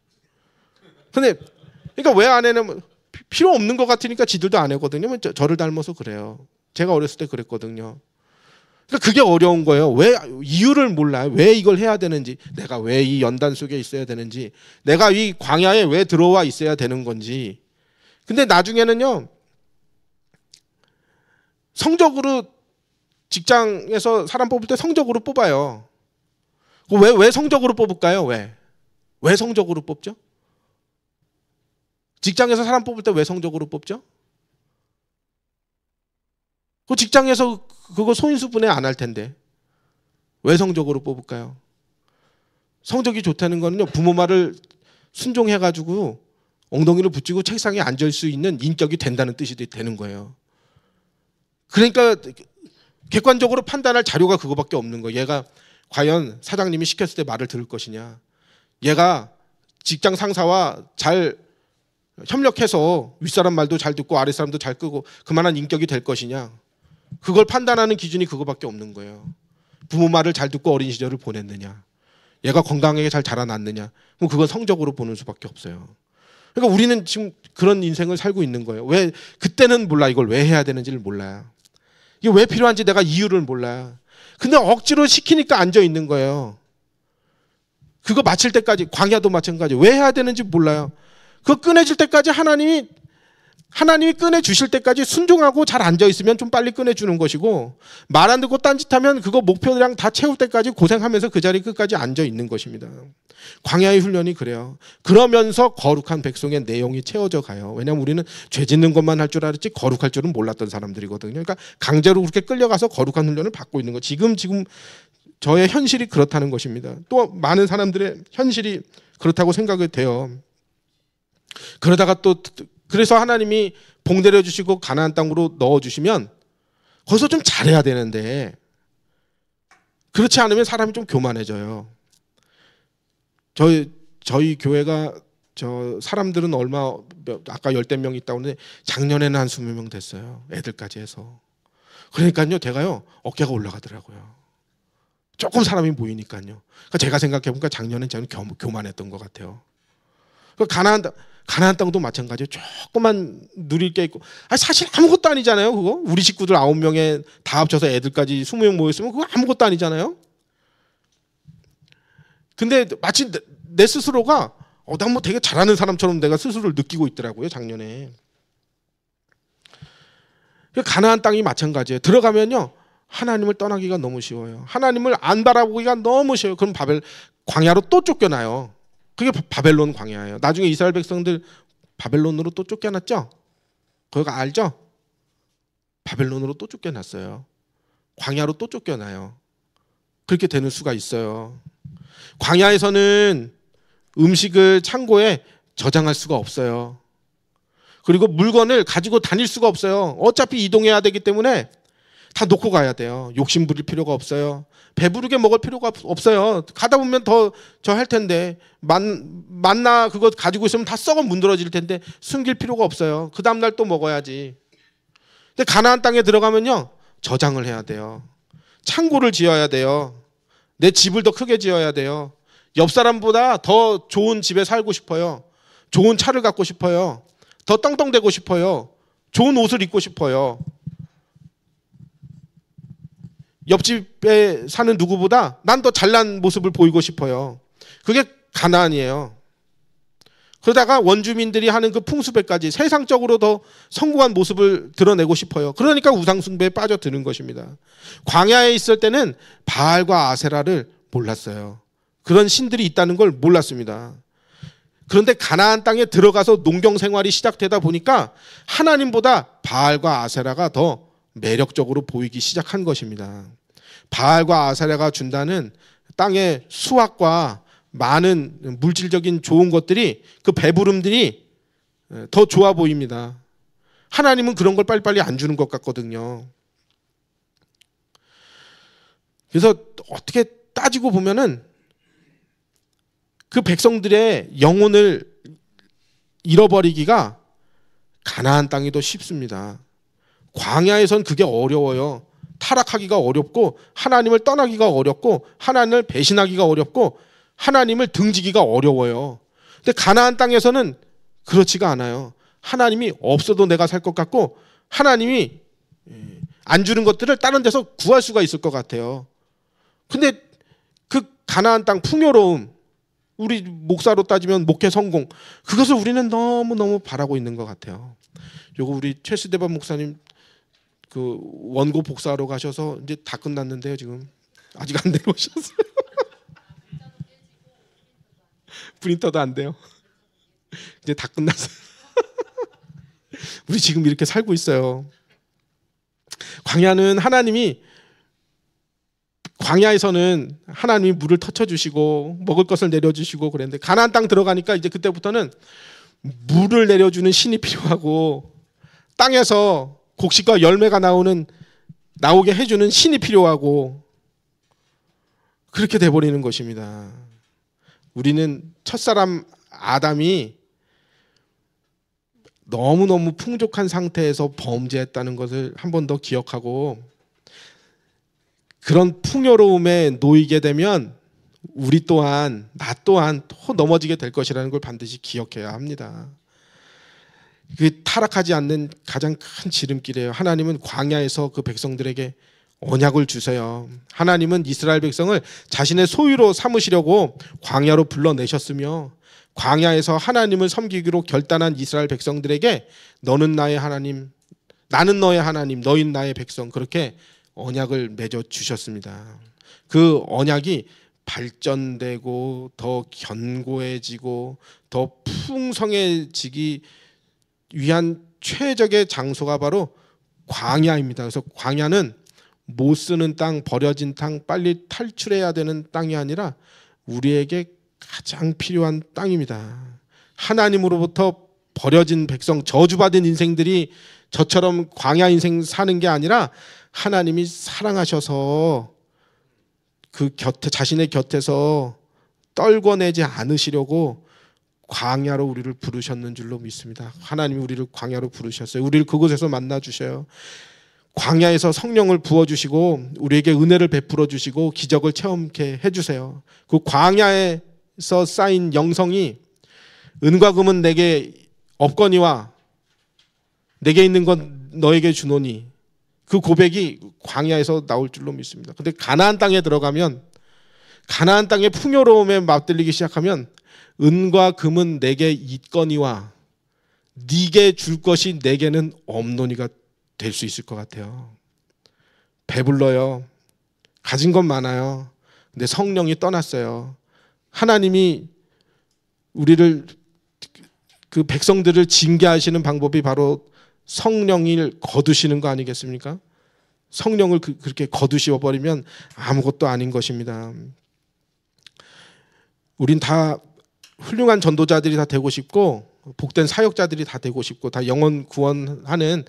근데 그러니까 왜 안 해냐면 필요 없는 것 같으니까 지들도 안 하거든요. 저를 닮아서 그래요. 제가 어렸을 때 그랬거든요. 그러니까 그게 어려운 거예요. 왜 이유를 몰라요. 왜 이걸 해야 되는지, 내가 왜 이 연단 속에 있어야 되는지, 내가 이 광야에 왜 들어와 있어야 되는 건지. 근데 나중에는요. 성적으로 직장에서 사람 뽑을 때 성적으로 뽑아요. 왜 성적으로 뽑을까요? 왜 성적으로 뽑죠? 직장에서 사람 뽑을 때 왜 성적으로 뽑죠? 그 직장에서 그거 소인수분해 안 할 텐데 왜 성적으로 뽑을까요? 성적이 좋다는 거는요, 부모 말을 순종해가지고 엉덩이를 붙이고 책상에 앉을 수 있는 인격이 된다는 뜻이 되는 거예요. 그러니까 객관적으로 판단할 자료가 그거밖에 없는 거예요. 얘가 과연 사장님이 시켰을 때 말을 들을 것이냐, 얘가 직장 상사와 잘 협력해서 윗사람 말도 잘 듣고 아랫사람도 잘 끄고 그만한 인격이 될 것이냐, 그걸 판단하는 기준이 그거밖에 없는 거예요. 부모 말을 잘 듣고 어린 시절을 보냈느냐, 얘가 건강하게 잘 자라났느냐, 그럼 그건 성적으로 보는 수밖에 없어요. 그러니까 우리는 지금 그런 인생을 살고 있는 거예요. 왜 그때는 몰라, 이걸 왜 해야 되는지를 몰라요. 이게 왜 필요한지 내가 이유를 몰라요. 근데 억지로 시키니까 앉아 있는 거예요. 그거 마칠 때까지, 광야도 마찬가지. 왜 해야 되는지 몰라요. 그거 꺼내질 때까지 하나님이 하나님이 꺼내주실 때까지 순종하고 잘 앉아있으면 좀 빨리 꺼내주는 것이고, 말 안 듣고 딴짓하면 그거 목표량 다 채울 때까지 고생하면서 그 자리 끝까지 앉아있는 것입니다. 광야의 훈련이 그래요. 그러면서 거룩한 백성의 내용이 채워져 가요. 왜냐하면 우리는 죄 짓는 것만 할 줄 알았지 거룩할 줄은 몰랐던 사람들이거든요. 그러니까 강제로 그렇게 끌려가서 거룩한 훈련을 받고 있는 거. 지금 저의 현실이 그렇다는 것입니다. 또 많은 사람들의 현실이 그렇다고 생각이 돼요. 그러다가 또 그래서 하나님이 복 내려주시고 가나안 땅으로 넣어주시면 거기서 좀 잘해야 되는데, 그렇지 않으면 사람이 좀 교만해져요. 저희 교회가 사람들은 아까 10대 명 있다고 하는데 작년에는 한 20명 됐어요. 애들까지 해서. 그러니까요, 제가요 어깨가 올라가더라고요. 조금 사람이 모이니까요. 그러니까 제가 생각해보니까 작년엔 저는 교만했던 것 같아요. 가나안 땅도 마찬가지예요. 조금만 누릴 게 있고, 사실 아무것도 아니잖아요. 그거 우리 식구들 9명에 다 합쳐서 애들까지 20명 모였으면 그거 아무것도 아니잖아요. 근데 마치 내 스스로가 난 뭐 되게 잘하는 사람처럼 내가 스스로를 느끼고 있더라고요, 작년에. 가나안 땅이 마찬가지예요. 들어가면요 하나님을 떠나기가 너무 쉬워요. 하나님을 안 바라보기가 너무 쉬워요. 그럼 광야로 또 쫓겨나요. 그게 바벨론 광야예요. 나중에 이스라엘 백성들 바벨론으로 또 쫓겨났죠? 그거 알죠? 바벨론으로 또 쫓겨났어요. 광야로 또 쫓겨나요. 그렇게 되는 수가 있어요. 광야에서는 음식을 창고에 저장할 수가 없어요. 그리고 물건을 가지고 다닐 수가 없어요. 어차피 이동해야 되기 때문에 다 놓고 가야 돼요. 욕심 부릴 필요가 없어요. 배부르게 먹을 필요가 없어요. 가다 보면 더 할 텐데, 만나 그거 가지고 있으면 다 썩어 문드러질 텐데 숨길 필요가 없어요. 그 다음날 또 먹어야지. 근데 가나안 땅에 들어가면요 저장을 해야 돼요. 창고를 지어야 돼요. 내 집을 더 크게 지어야 돼요. 옆 사람보다 더 좋은 집에 살고 싶어요. 좋은 차를 갖고 싶어요. 더 떵떵대고 싶어요. 좋은 옷을 입고 싶어요. 옆집에 사는 누구보다 난 더 잘난 모습을 보이고 싶어요. 그게 가나안이에요. 그러다가 원주민들이 하는 그 풍수배까지 세상적으로 더 성공한 모습을 드러내고 싶어요. 그러니까 우상숭배에 빠져드는 것입니다. 광야에 있을 때는 바알과 아세라를 몰랐어요. 그런 신들이 있다는 걸 몰랐습니다. 그런데 가나안 땅에 들어가서 농경 생활이 시작되다 보니까 하나님보다 바알과 아세라가 더 매력적으로 보이기 시작한 것입니다. 바알과 아세라가 준다는 땅의 수확과 많은 물질적인 좋은 것들이, 그 배부름들이 더 좋아 보입니다. 하나님은 그런 걸 빨리빨리 안 주는 것 같거든요. 그래서 어떻게 따지고 보면은 그 백성들의 영혼을 잃어버리기가 가나안 땅이 더 쉽습니다. 광야에선 그게 어려워요. 타락하기가 어렵고, 하나님을 떠나기가 어렵고, 하나님을 배신하기가 어렵고, 하나님을 등지기가 어려워요. 근데 가나안 땅에서는 그렇지가 않아요. 하나님이 없어도 내가 살 것 같고, 하나님이 안 주는 것들을 다른 데서 구할 수가 있을 것 같아요. 근데 그 가나안 땅 풍요로움, 우리 목사로 따지면 목회 성공, 그것을 우리는 너무너무 바라고 있는 것 같아요. 요거 우리 최수대반 목사님 그 원고 복사하러 가셔서 이제 다 끝났는데요. 지금 아직 안 내려오셨어요. 프린터도 안 돼요. 이제 다 끝났어요. 우리 지금 이렇게 살고 있어요. 광야에서는 하나님이 물을 터쳐주시고 먹을 것을 내려주시고 그랬는데, 가나안 땅 들어가니까 이제 그때부터는 물을 내려주는 신이 필요하고, 땅에서 곡식과 열매가 나오게 해주는 신이 필요하고, 그렇게 돼버리는 것입니다. 우리는 첫사람 아담이 너무너무 풍족한 상태에서 범죄했다는 것을 한 번 더 기억하고, 그런 풍요로움에 놓이게 되면 우리 또한, 나 또한 또 넘어지게 될 것이라는 걸 반드시 기억해야 합니다. 그 타락하지 않는 가장 큰 지름길이에요. 하나님은 광야에서 그 백성들에게 언약을 주세요. 하나님은 이스라엘 백성을 자신의 소유로 삼으시려고 광야로 불러내셨으며, 광야에서 하나님을 섬기기로 결단한 이스라엘 백성들에게 너는 나의 하나님, 나는 너의 하나님, 너희는 나의 백성, 그렇게 언약을 맺어 주셨습니다. 그 언약이 발전되고 더 견고해지고 더 풍성해지기 위한 최적의 장소가 바로 광야입니다. 그래서 광야는 못 쓰는 땅, 버려진 땅, 빨리 탈출해야 되는 땅이 아니라 우리에게 가장 필요한 땅입니다. 하나님으로부터 버려진 백성, 저주받은 인생들이 저처럼 광야 인생 사는 게 아니라 하나님이 사랑하셔서 그 곁에, 자신의 곁에서 떨궈내지 않으시려고 광야로 우리를 부르셨는 줄로 믿습니다. 하나님이 우리를 광야로 부르셨어요. 우리를 그곳에서 만나 주셔요. 광야에서 성령을 부어주시고 우리에게 은혜를 베풀어 주시고 기적을 체험케 해주세요. 그 광야에서 쌓인 영성이 은과 금은 내게 없거니와 내게 있는 건 너에게 주노니, 그 고백이 광야에서 나올 줄로 믿습니다. 근데 가나안 땅에 들어가면, 가나안 땅의 풍요로움에 맛들리기 시작하면 은과 금은 내게 있거니와 네게 줄 것이 내게는 없노니가 될 수 있을 것 같아요. 배불러요. 가진 건 많아요. 근데 성령이 떠났어요. 하나님이 우리를, 그 백성들을 징계하시는 방법이 바로 성령을 거두시는 거 아니겠습니까? 성령을 그렇게 거두시어 버리면 아무것도 아닌 것입니다. 우린 다 훌륭한 전도자들이 다 되고 싶고 복된 사역자들이 다 되고 싶고 다 영혼 구원하는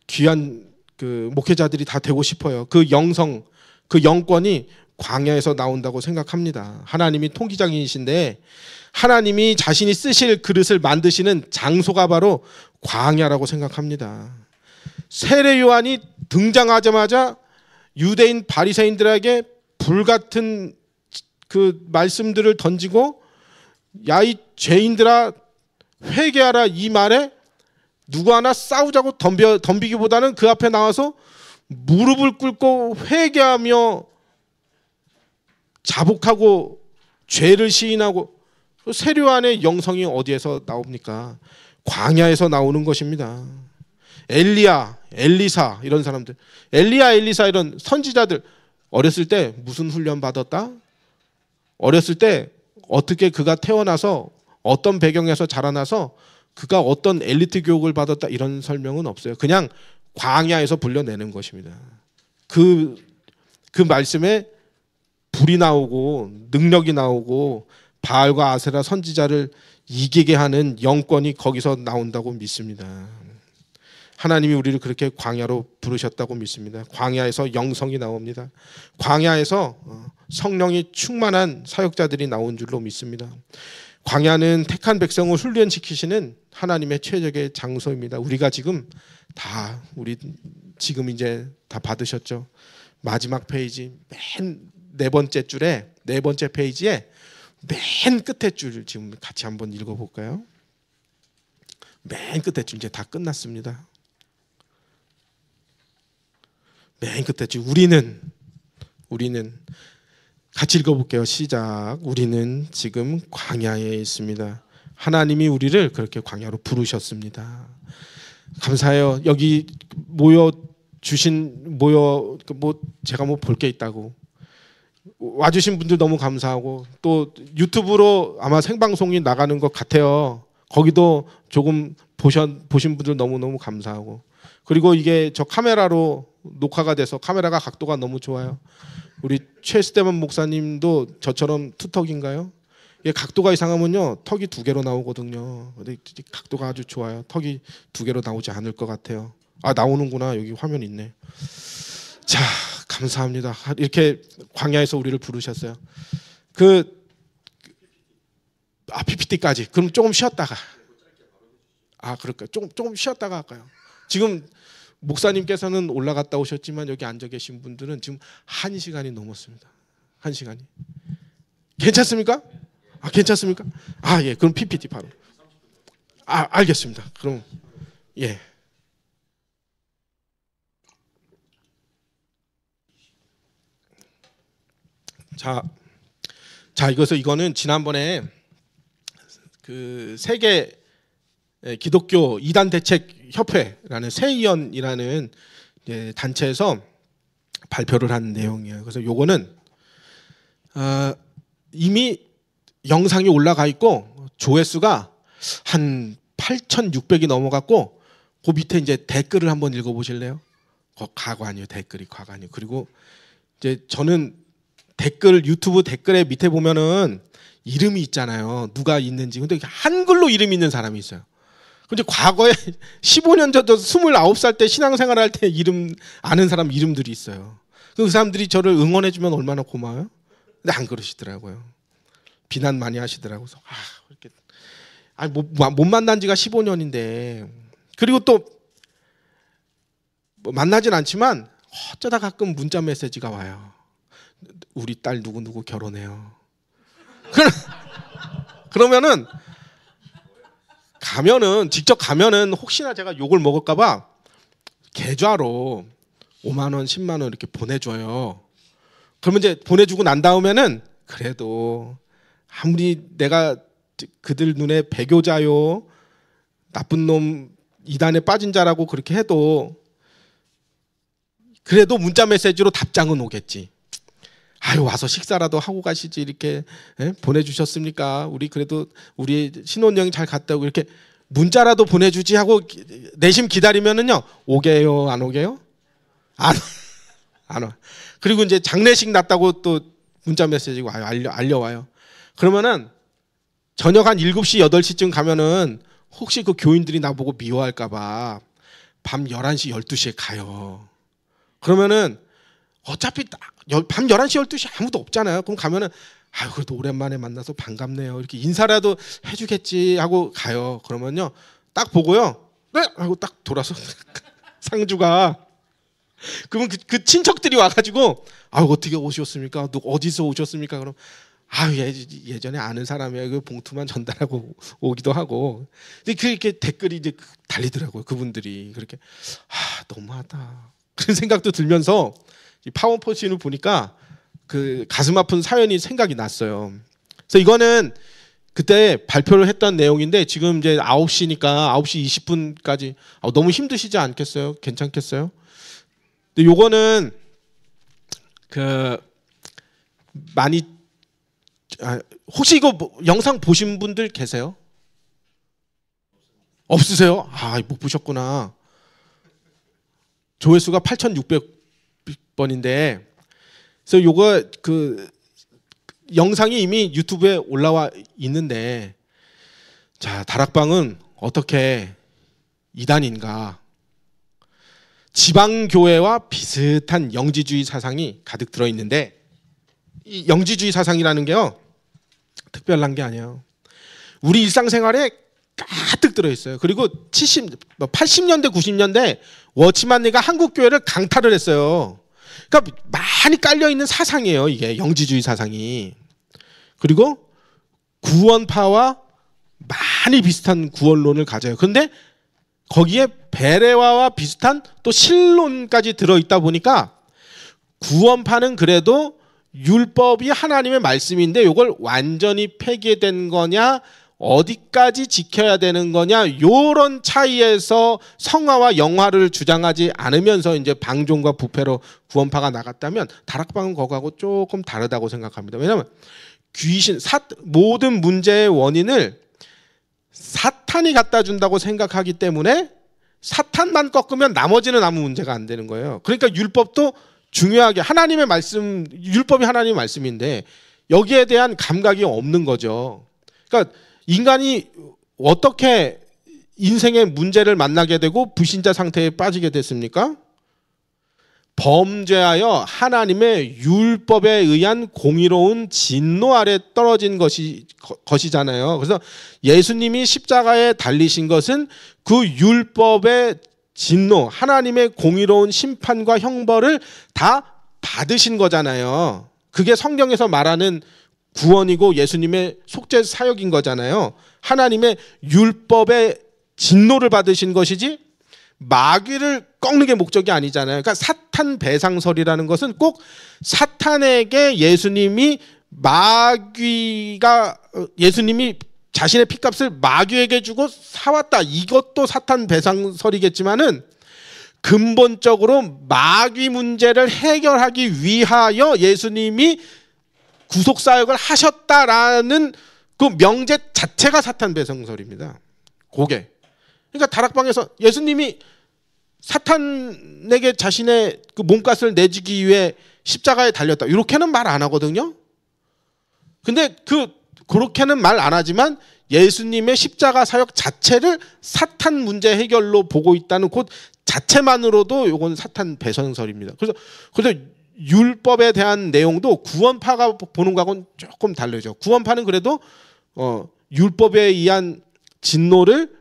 귀한 그 목회자들이 다 되고 싶어요. 그 영성, 그 영권이 광야에서 나온다고 생각합니다. 하나님이 통기장이신데 하나님이 자신이 쓰실 그릇을 만드시는 장소가 바로 광야라고 생각합니다. 세례 요한이 등장하자마자 유대인 바리새인들에게 불같은 그 말씀들을 던지고 야 이 죄인들아 회개하라, 이 말에 누구 하나 싸우자고 덤비기보다는 그 앞에 나와서 무릎을 꿇고 회개하며 자복하고 죄를 시인하고, 세례 요한의 영성이 어디에서 나옵니까? 광야에서 나오는 것입니다. 엘리야, 엘리사 이런 사람들, 엘리야, 엘리사 이런 선지자들 어렸을 때 무슨 훈련 받았다? 어렸을 때 어떻게 그가 태어나서 어떤 배경에서 자라나서 그가 어떤 엘리트 교육을 받았다 이런 설명은 없어요. 그냥 광야에서 불려내는 것입니다. 그 말씀에 불이 나오고 능력이 나오고 바알과 아세라 선지자를 이기게 하는 영권이 거기서 나온다고 믿습니다. 하나님이 우리를 그렇게 광야로 부르셨다고 믿습니다. 광야에서 영성이 나옵니다. 광야에서 성령이 충만한 사역자들이 나온 줄로 믿습니다. 광야는 택한 백성을 훈련시키시는 하나님의 최적의 장소입니다. 우리가 지금 지금 이제 다 받으셨죠. 마지막 페이지 맨 네 번째 줄에, 네 번째 페이지에 맨 끝에 줄 지금 같이 한번 읽어볼까요? 맨 끝에 줄 이제 다 끝났습니다. 맨 끝에 줄 우리는 같이 읽어볼게요. 시작. 우리는 지금 광야에 있습니다. 하나님이 우리를 그렇게 광야로 부르셨습니다. 감사해요. 여기 제가 볼 게 있다고 와주신 분들 너무 감사하고, 또 유튜브로 아마 생방송이 나가는 것 같아요. 거기도 조금 보신 분들 너무너무 감사하고, 그리고 이게 저 카메라로 녹화가 돼서 카메라가 각도가 너무 좋아요. 우리 최스테반 목사님도 저처럼 투턱인가요? 이게 각도가 이상하면요 턱이 두 개로 나오거든요. 근데 각도가 아주 좋아요. 턱이 두 개로 나오지 않을 것 같아요. 아, 나오는구나. 여기 화면 있네. 자, 감사합니다. 이렇게 광야에서 우리를 부르셨어요. PPT까지. 그럼 조금 쉬었다가. 그럴까요? 조금 쉬었다가 할까요? 지금 목사님께서는 올라갔다 오셨지만 여기 앉아 계신 분들은 지금 1시간이 넘었습니다. 1시간이. 괜찮습니까? 괜찮습니까? 예. 그럼 PPT 바로. 알겠습니다. 그럼 예. 자, 이거는 지난번에 그 세계 기독교 이단 대책 협회라는 세이연이라는 단체에서 발표를 한 내용이에요. 그래서 요거는 이미 영상이 올라가 있고 조회수가 한 8,600이 넘어갔고 그 밑에 이제 댓글을 한번 읽어보실래요? 가관이요, 댓글이 가관이요. 그리고 이제 저는 댓글 유튜브 댓글에 밑에 보면은 이름이 있잖아요. 누가 있는지. 근데 한글로 이름 있는 사람이 있어요. 근데 과거에 15년 전 29살 때 신앙생활 할 때 이름 아는 사람 이름들이 있어요. 그 사람들이 저를 응원해주면 얼마나 고마워요. 근데 안 그러시더라고요. 비난 많이 하시더라고요. 이렇게 못 만난 지가 15년인데 그리고 또 뭐 만나진 않지만 어쩌다 가끔 문자 메시지가 와요. 우리 딸 누구 결혼해요. 그러면은 직접 가면은 혹시나 제가 욕을 먹을까봐 계좌로 5만 원, 10만 원 이렇게 보내줘요. 그러면 이제 보내주고 난 다음에는 그래도 아무리 내가 그들 눈에 배교자요, 나쁜 놈, 이단에 빠진 자라고 그렇게 해도 그래도 문자 메시지로 답장은 오겠지. 아유 와서 식사라도 하고 가시지 이렇게 보내주셨습니까? 우리 그래도 우리 신혼여행 잘 갔다 오고 이렇게 문자라도 보내주지 하고 내심 기다리면은요 오게요 안 오게요? 안 와. 그리고 이제 장례식 났다고 또 문자 메시지가 와요. 알려와요. 그러면은 저녁 한 7시 8시쯤 가면은 혹시 그 교인들이 나보고 미워할까봐 밤 11시 12시에 가요. 그러면은 어차피 밤 11시 12시 아무도 없잖아요. 그럼 가면은 아유 그래도 오랜만에 만나서 반갑네요. 이렇게 인사라도 해주겠지 하고 가요. 그러면요 딱 보고요 네 하고 딱 돌아서 상주가 그러면 그 친척들이 와가지고 아유 어떻게 오셨습니까? 어디서 오셨습니까? 그럼 아유 예전에 아는 사람이에요. 그 봉투만 전달하고 오기도 하고. 근데 그렇게 댓글이 이제 달리더라고요. 그분들이 그렇게 너무하다 그런 생각도 들면서 이 파워포신을 보니까 그 가슴 아픈 사연이 생각이 났어요. 그래서 이거는 그때 발표를 했던 내용인데 지금 이제 9시니까 9시 20분까지 너무 힘드시지 않겠어요? 괜찮겠어요? 근데 요거는 그 많이 혹시 이거 영상 보신 분들 계세요? 없으세요? 못 보셨구나. 조회수가 8,600번인데 그래서 요거 그 영상이 이미 유튜브에 올라와 있는데 자 다락방은 어떻게 이단인가? 지방교회와 비슷한 영지주의 사상이 가득 들어있는데 이 영지주의 사상이라는 게요 특별한 게 아니에요. 우리 일상생활에 가득 들어있어요. 그리고 80년대 90년대 워치만리가 한국교회를 강타를 했어요. 그러니까 많이 깔려있는 사상이에요. 이게 영지주의 사상이. 그리고 구원파와 많이 비슷한 구원론을 가져요. 그런데 거기에 베레와와 비슷한 또 신론까지 들어있다 보니까 구원파는 그래도 율법이 하나님의 말씀인데 이걸 완전히 폐기된 거냐 어디까지 지켜야 되는 거냐 이런 차이에서 성화와 영화를 주장하지 않으면서 이제 방종과 부패로 구원파가 나갔다면 다락방은 거하고 조금 다르다고 생각합니다. 왜냐하면 모든 문제의 원인을 사탄이 갖다 준다고 생각하기 때문에 사탄만 꺾으면 나머지는 아무 문제가 안 되는 거예요. 그러니까 율법도 중요하게 하나님의 말씀, 율법이 하나님의 말씀인데 여기에 대한 감각이 없는 거죠. 그러니까 인간이 어떻게 인생의 문제를 만나게 되고 불신자 상태에 빠지게 됐습니까? 범죄하여 하나님의 율법에 의한 공의로운 진노 아래 떨어진 것이잖아요. 그래서 예수님이 십자가에 달리신 것은 그 율법의 진노, 하나님의 공의로운 심판과 형벌을 다 받으신 거잖아요. 그게 성경에서 말하는 구원이고 예수님의 속죄 사역인 거잖아요. 하나님의 율법의 진노를 받으신 것이지 마귀를 꺾는 게 목적이 아니잖아요. 그러니까 사탄 배상설이라는 것은 꼭 사탄에게 예수님이 자신의 핏값을 마귀에게 주고 사왔다. 이것도 사탄 배상설이겠지만은 근본적으로 마귀 문제를 해결하기 위하여 예수님이 구속사역을 하셨다라는 그 명제 자체가 사탄 배상설입니다. 그게. 그러니까 다락방에서 예수님이 사탄에게 자신의 그 몸값을 내주기 위해 십자가에 달렸다. 이렇게는 말 안 하거든요. 근데 그렇게는 말 안 하지만 예수님의 십자가 사역 자체를 사탄 문제 해결로 보고 있다는 그 자체만으로도 이건 사탄 배선설입니다. 그래서 율법에 대한 내용도 구원파가 보는 거하고는 조금 다르죠. 구원파는 그래도 율법에 의한 진노를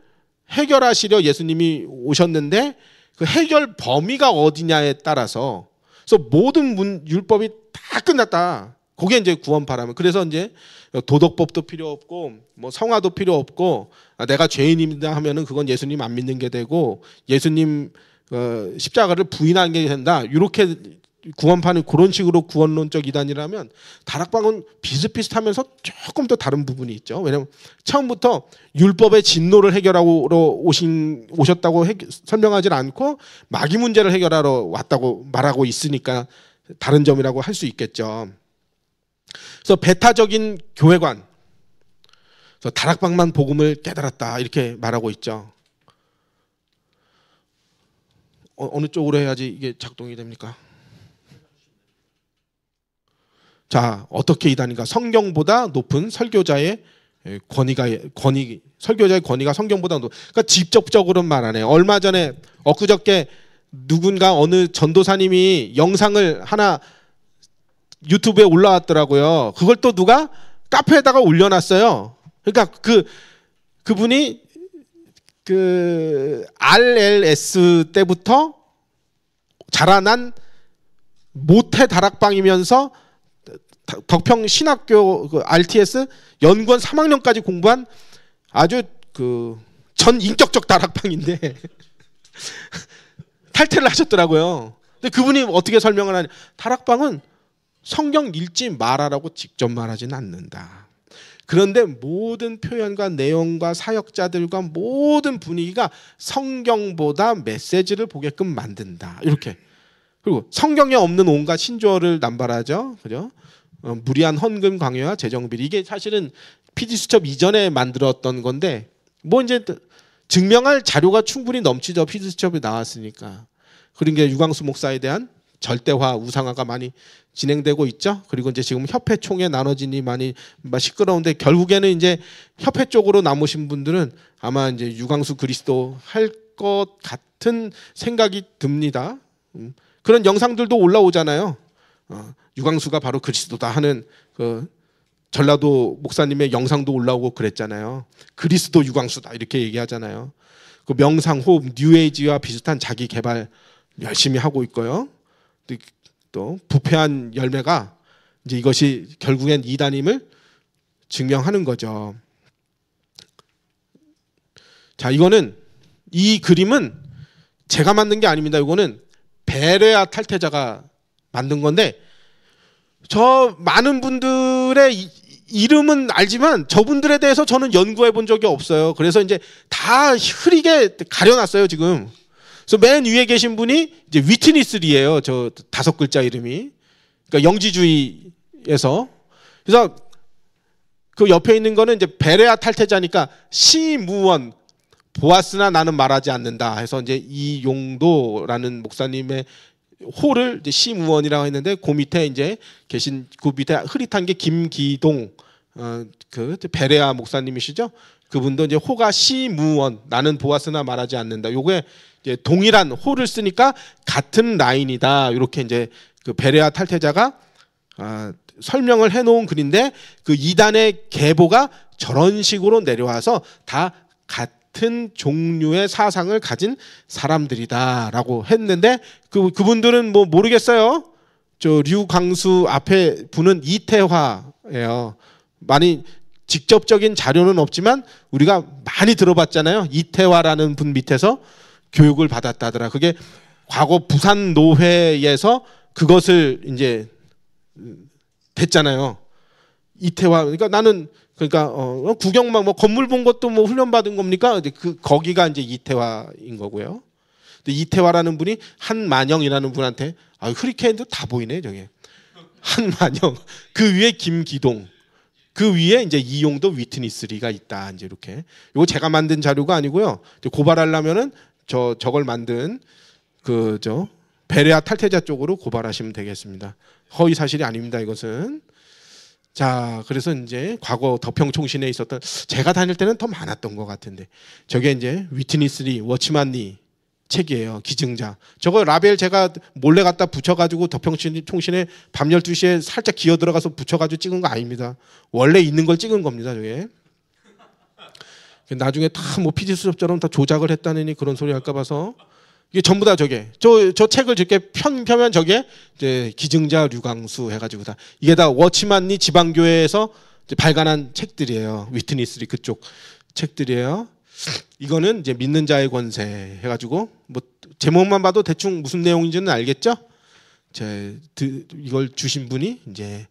해결하시려 예수님이 오셨는데 그 해결 범위가 어디냐에 따라서 그래서 모든 율법이 다 끝났다. 그게 이제 구원파라면. 그래서 이제 도덕법도 필요 없고 뭐 성화도 필요 없고 내가 죄인입니다 하면은 그건 예수님 안 믿는 게 되고 예수님 십자가를 부인하는 게 된다. 이렇게 구원파는 그런 식으로 구원론적 이단이라면 다락방은 비슷비슷하면서 조금 더 다른 부분이 있죠. 왜냐하면 처음부터 율법의 진노를 해결하러 오셨다고 설명하지 않고 마귀 문제를 해결하러 왔다고 말하고 있으니까 다른 점이라고 할 수 있겠죠. 그래서 배타적인 교회관, 그래서 다락방만 복음을 깨달았다 이렇게 말하고 있죠. 어느 쪽으로 해야지 이게 작동이 됩니까? 자, 어떻게 이단인가? 성경보다 높은 설교자의 설교자의 권위가 성경보다 높은. 그러니까 직접적으로는 말 안 해요. 얼마 전에 엊그저께 누군가 어느 전도사님이 영상을 하나 유튜브에 올라왔더라고요. 그걸 또 누가 카페에다가 올려놨어요. 그러니까 그분이 RLS 때부터 자라난 모태 다락방이면서 덕평 신학교 RTS 연구원 3학년까지 공부한 아주 전 인격적 다락방인데 탈퇴를 하셨더라고요. 근데 그분이 어떻게 설명을 하냐? 다락방은 성경 읽지 말아라고 직접 말하지는 않는다. 그런데 모든 표현과 내용과 사역자들과 모든 분위기가 성경보다 메시지를 보게끔 만든다. 이렇게. 그리고 성경에 없는 온갖 신조어를 남발하죠. 그죠? 무리한 헌금 강요와 재정비리. 이게 사실은 피디수첩 이전에 만들었던 건데 뭐 이제 증명할 자료가 충분히 넘치죠. 피디수첩이 나왔으니까. 그리고 이제 유광수 목사에 대한 절대화, 우상화가 많이 진행되고 있죠. 그리고 이제 지금 협회 총회 나눠지니 많이 시끄러운데 결국에는 이제 협회 쪽으로 남으신 분들은 아마 이제 유광수 그리스도 할 것 같은 생각이 듭니다. 그런 영상들도 올라오잖아요. 유광수가 바로 그리스도다 하는 그 전라도 목사님의 영상도 올라오고 그랬잖아요. 그리스도 유광수다 이렇게 얘기하잖아요. 그 명상, 호흡, 뉴에이지와 비슷한 자기 개발 열심히 하고 있고요. 또 부패한 열매가 이제 이것이 결국엔 이단임을 증명하는 거죠. 자, 이 그림은 제가 만든 게 아닙니다. 이거는 베레아 탈퇴자가 만든 건데 저 많은 분들의 이름은 알지만 저분들에 대해서 저는 연구해 본 적이 없어요. 그래서 이제 다 흐리게 가려놨어요, 지금. 그래서 맨 위에 계신 분이 이제 위트니스리예요. 저 5글자 이름이. 그러니까 영지주의에서. 그래서 그 옆에 있는 거는 이제 베레아 탈퇴자니까 시무원 보아스나 나는 말하지 않는다 해서 이제 이용도라는 목사님의 호를 이제 시무원이라고 했는데 그 밑에 이제 계신 그 밑에 흐릿한 게 김기동 그 베레아 목사님이시죠. 그분도 이제 호가 시무원 나는 보아스나 말하지 않는다. 요게 이제 동일한 호를 쓰니까 같은 라인이다. 이렇게 이제 그 베레아 탈퇴자가 설명을 해놓은 글인데 그 이단의 계보가 저런 식으로 내려와서 다 같은 종류의 사상을 가진 사람들이다라고 했는데 그분들은 뭐 모르겠어요. 저 류광수 앞에 분은 이태화예요. 많이 직접적인 자료는 없지만 우리가 많이 들어봤잖아요. 이태화라는 분 밑에서 교육을 받았다더라. 그게 과거 부산 노회에서 그것을 이제 됐잖아요. 이태화. 그러니까 나는 그러니까 구경만 뭐 건물 본 것도 뭐 훈련 받은 겁니까? 거기가 이제 이태화인 거고요. 근데 이태화라는 분이 한만영이라는 분한테 허리케인도 다 보이네 저게. 한만영 그 위에 김기동 그 위에 이제 이용도 위트니스리가 있다. 이제 이렇게. 이거 제가 만든 자료가 아니고요. 고발하려면은 저걸 만든 베레아 탈퇴자 쪽으로 고발하시면 되겠습니다. 허위 사실이 아닙니다. 이것은. 자, 그래서 이제 과거 덕평총신에 있었던 제가 다닐 때는 더 많았던 것 같은데 저게 이제 위트니스리 워치만리 책이에요. 기증자. 저거 라벨 제가 몰래 갖다 붙여가지고 덕평총신에 밤 12시에 살짝 기어 들어가서 붙여가지고 찍은 거 아닙니다. 원래 있는 걸 찍은 겁니다. 저게. 나중에 다 뭐 PD 수첩처럼 다 조작을 했다느니 그런 소리 할까 봐서 이게 전부 다 저게 저 책을 저렇게 펴면 저게 이제 기증자 류광수 해가지고 다 이게 다 워치만리 지방교회에서 발간한 책들이에요. 위트니스리 그쪽 책들이에요. 이거는 이제 믿는 자의 권세 해가지고 뭐 제목만 봐도 대충 무슨 내용인지는 알겠죠? 이걸 주신 분이 이제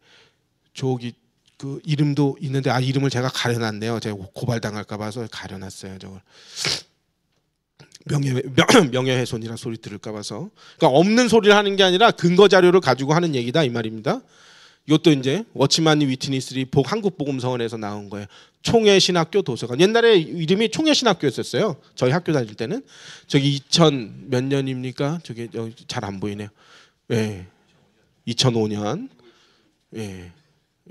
저기 그 이름도 있는데 이름을 제가 가려놨네요. 제가 고발당할까 봐서 가려놨어요. 저걸 명예훼손이라 소리 들을까 봐서. 그러니까 없는 소리를 하는 게 아니라 근거 자료를 가지고 하는 얘기다 이 말입니다. 이것도 이제 워치만리 위트니스리 한국복음서원에서 나온 거예요. 총회신학교 도서관. 옛날에 이름이 총회신학교였었어요. 저희 학교 다닐 때는. 저기 2000 몇 년입니까? 저기 잘 안 보이네요. 예. 2005년. 예.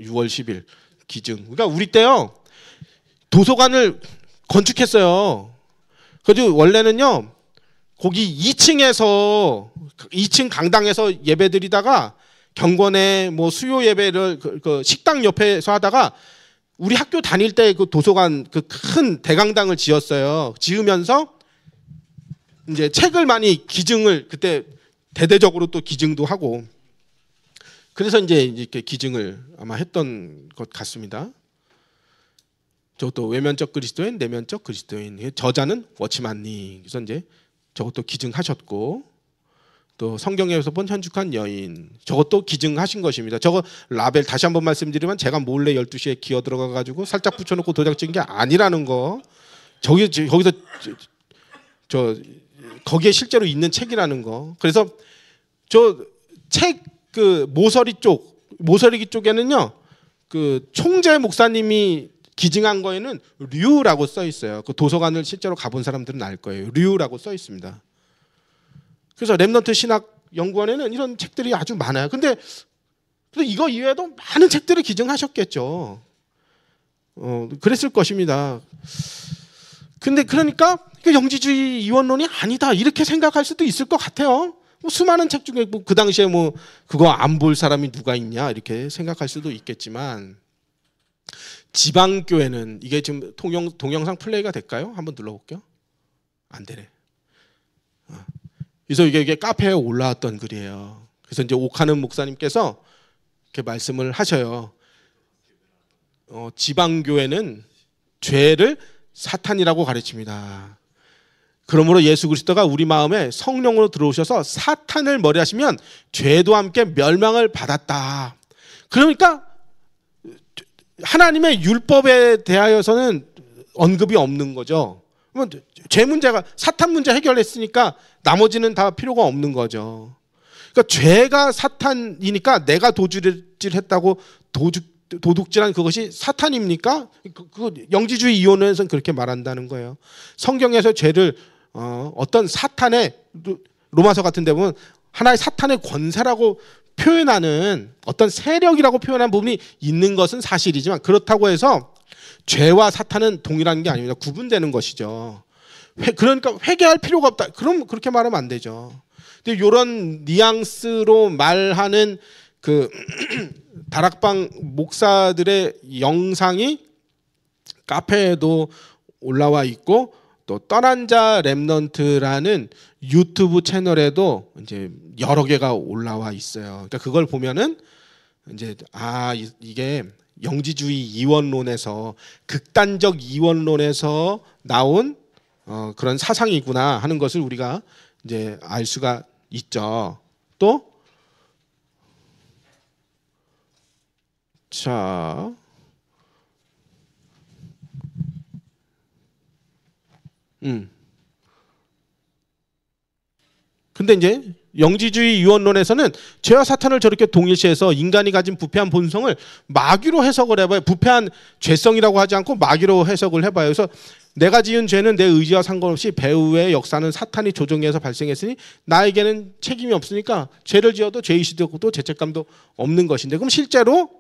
6월 10일 기증. 그러니까 우리 때요. 도서관을 건축했어요. 그래서 원래는요. 거기 2층에서 2층 강당에서 예배드리다가 경건에 뭐 수요 예배를 그 식당 옆에서 하다가 우리 학교 다닐 때 그 도서관 그 큰 대강당을 지었어요. 지으면서 이제 책을 많이 기증을 그때 대대적으로 또 기증도 하고 그래서 이제 이렇게 기증을 아마 했던 것 같습니다. 저것도 외면적 그리스도인, 내면적 그리스도인. 저자는 워치만리. 그래서 이제 저것도 기증하셨고 또 성경에서 본 현죽한 여인 저것도 기증하신 것입니다. 저거 라벨 다시 한번 말씀드리면 제가 몰래 12시에 기어 들어가 가지고 살짝 붙여놓고 도장 찍은 게 아니라는 거. 거기서 거기에 실제로 있는 책이라는 거. 그래서 저 책 그 모서리기 쪽에는요 그 총재 목사님이 기증한 거에는 류라고 써 있어요. 그 도서관을 실제로 가본 사람들은 알 거예요. 류라고 써 있습니다. 그래서 렘넌트 신학 연구원에는 이런 책들이 아주 많아요. 근데 이거 이외에도 많은 책들을 기증하셨겠죠. 그랬을 것입니다. 근데 그러니까 영지주의 이원론이 아니다 이렇게 생각할 수도 있을 것 같아요. 뭐 수많은 책 중에 뭐 그 당시에 뭐 그거 안 볼 사람이 누가 있냐 이렇게 생각할 수도 있겠지만 지방교회는 이게 지금 동영상 플레이가 될까요? 한번 눌러볼게요. 안 되네. 그래서 이게 카페에 올라왔던 글이에요. 그래서 이제 옥하는 목사님께서 이렇게 말씀을 하셔요. 지방교회는 죄를 사탄이라고 가르칩니다. 그러므로 예수 그리스도가 우리 마음에 성령으로 들어오셔서 사탄을 머리하시면 죄도 함께 멸망을 받았다. 그러니까 하나님의 율법에 대하여서는 언급이 없는 거죠. 죄 문제가 사탄 문제 해결했으니까 나머지는 다 필요가 없는 거죠. 그러니까 죄가 사탄이니까 내가 도둑질했다고 도둑질한 그것이 사탄입니까? 그 영지주의 이론에서는 그렇게 말한다는 거예요. 성경에서 죄를 어떤 사탄의 로마서 같은 데 보면 하나의 사탄의 권세라고 표현하는 어떤 세력이라고 표현한 부분이 있는 것은 사실이지만 그렇다고 해서 죄와 사탄은 동일한 게 아닙니다. 구분되는 것이죠. 그러니까 회개할 필요가 없다. 그럼 그렇게 말하면 안 되죠. 근데 이런 뉘앙스로 말하는 그 다락방 목사들의 영상이 카페에도 올라와 있고 또 떠난 자 렘넌트라는 유튜브 채널에도 이제 여러 개가 올라와 있어요. 그러니까 그걸 보면은 이제 이게 영지주의 이원론에서 극단적 이원론에서 나온 그런 사상이구나 하는 것을 우리가 이제 알 수가 있죠. 또 자, 음. 근데 이제 영지주의 유언론에서는 죄와 사탄을 저렇게 동일시해서 인간이 가진 부패한 본성을 마귀로 해석을 해봐요. 부패한 죄성이라고 하지 않고 마귀로 해석을 해봐요. 그래서 내가 지은 죄는 내 의지와 상관없이 배후의 역사는 사탄이 조종해서 발생했으니 나에게는 책임이 없으니까 죄를 지어도 죄의식도 없고 죄책감도 없는 것인데, 그럼 실제로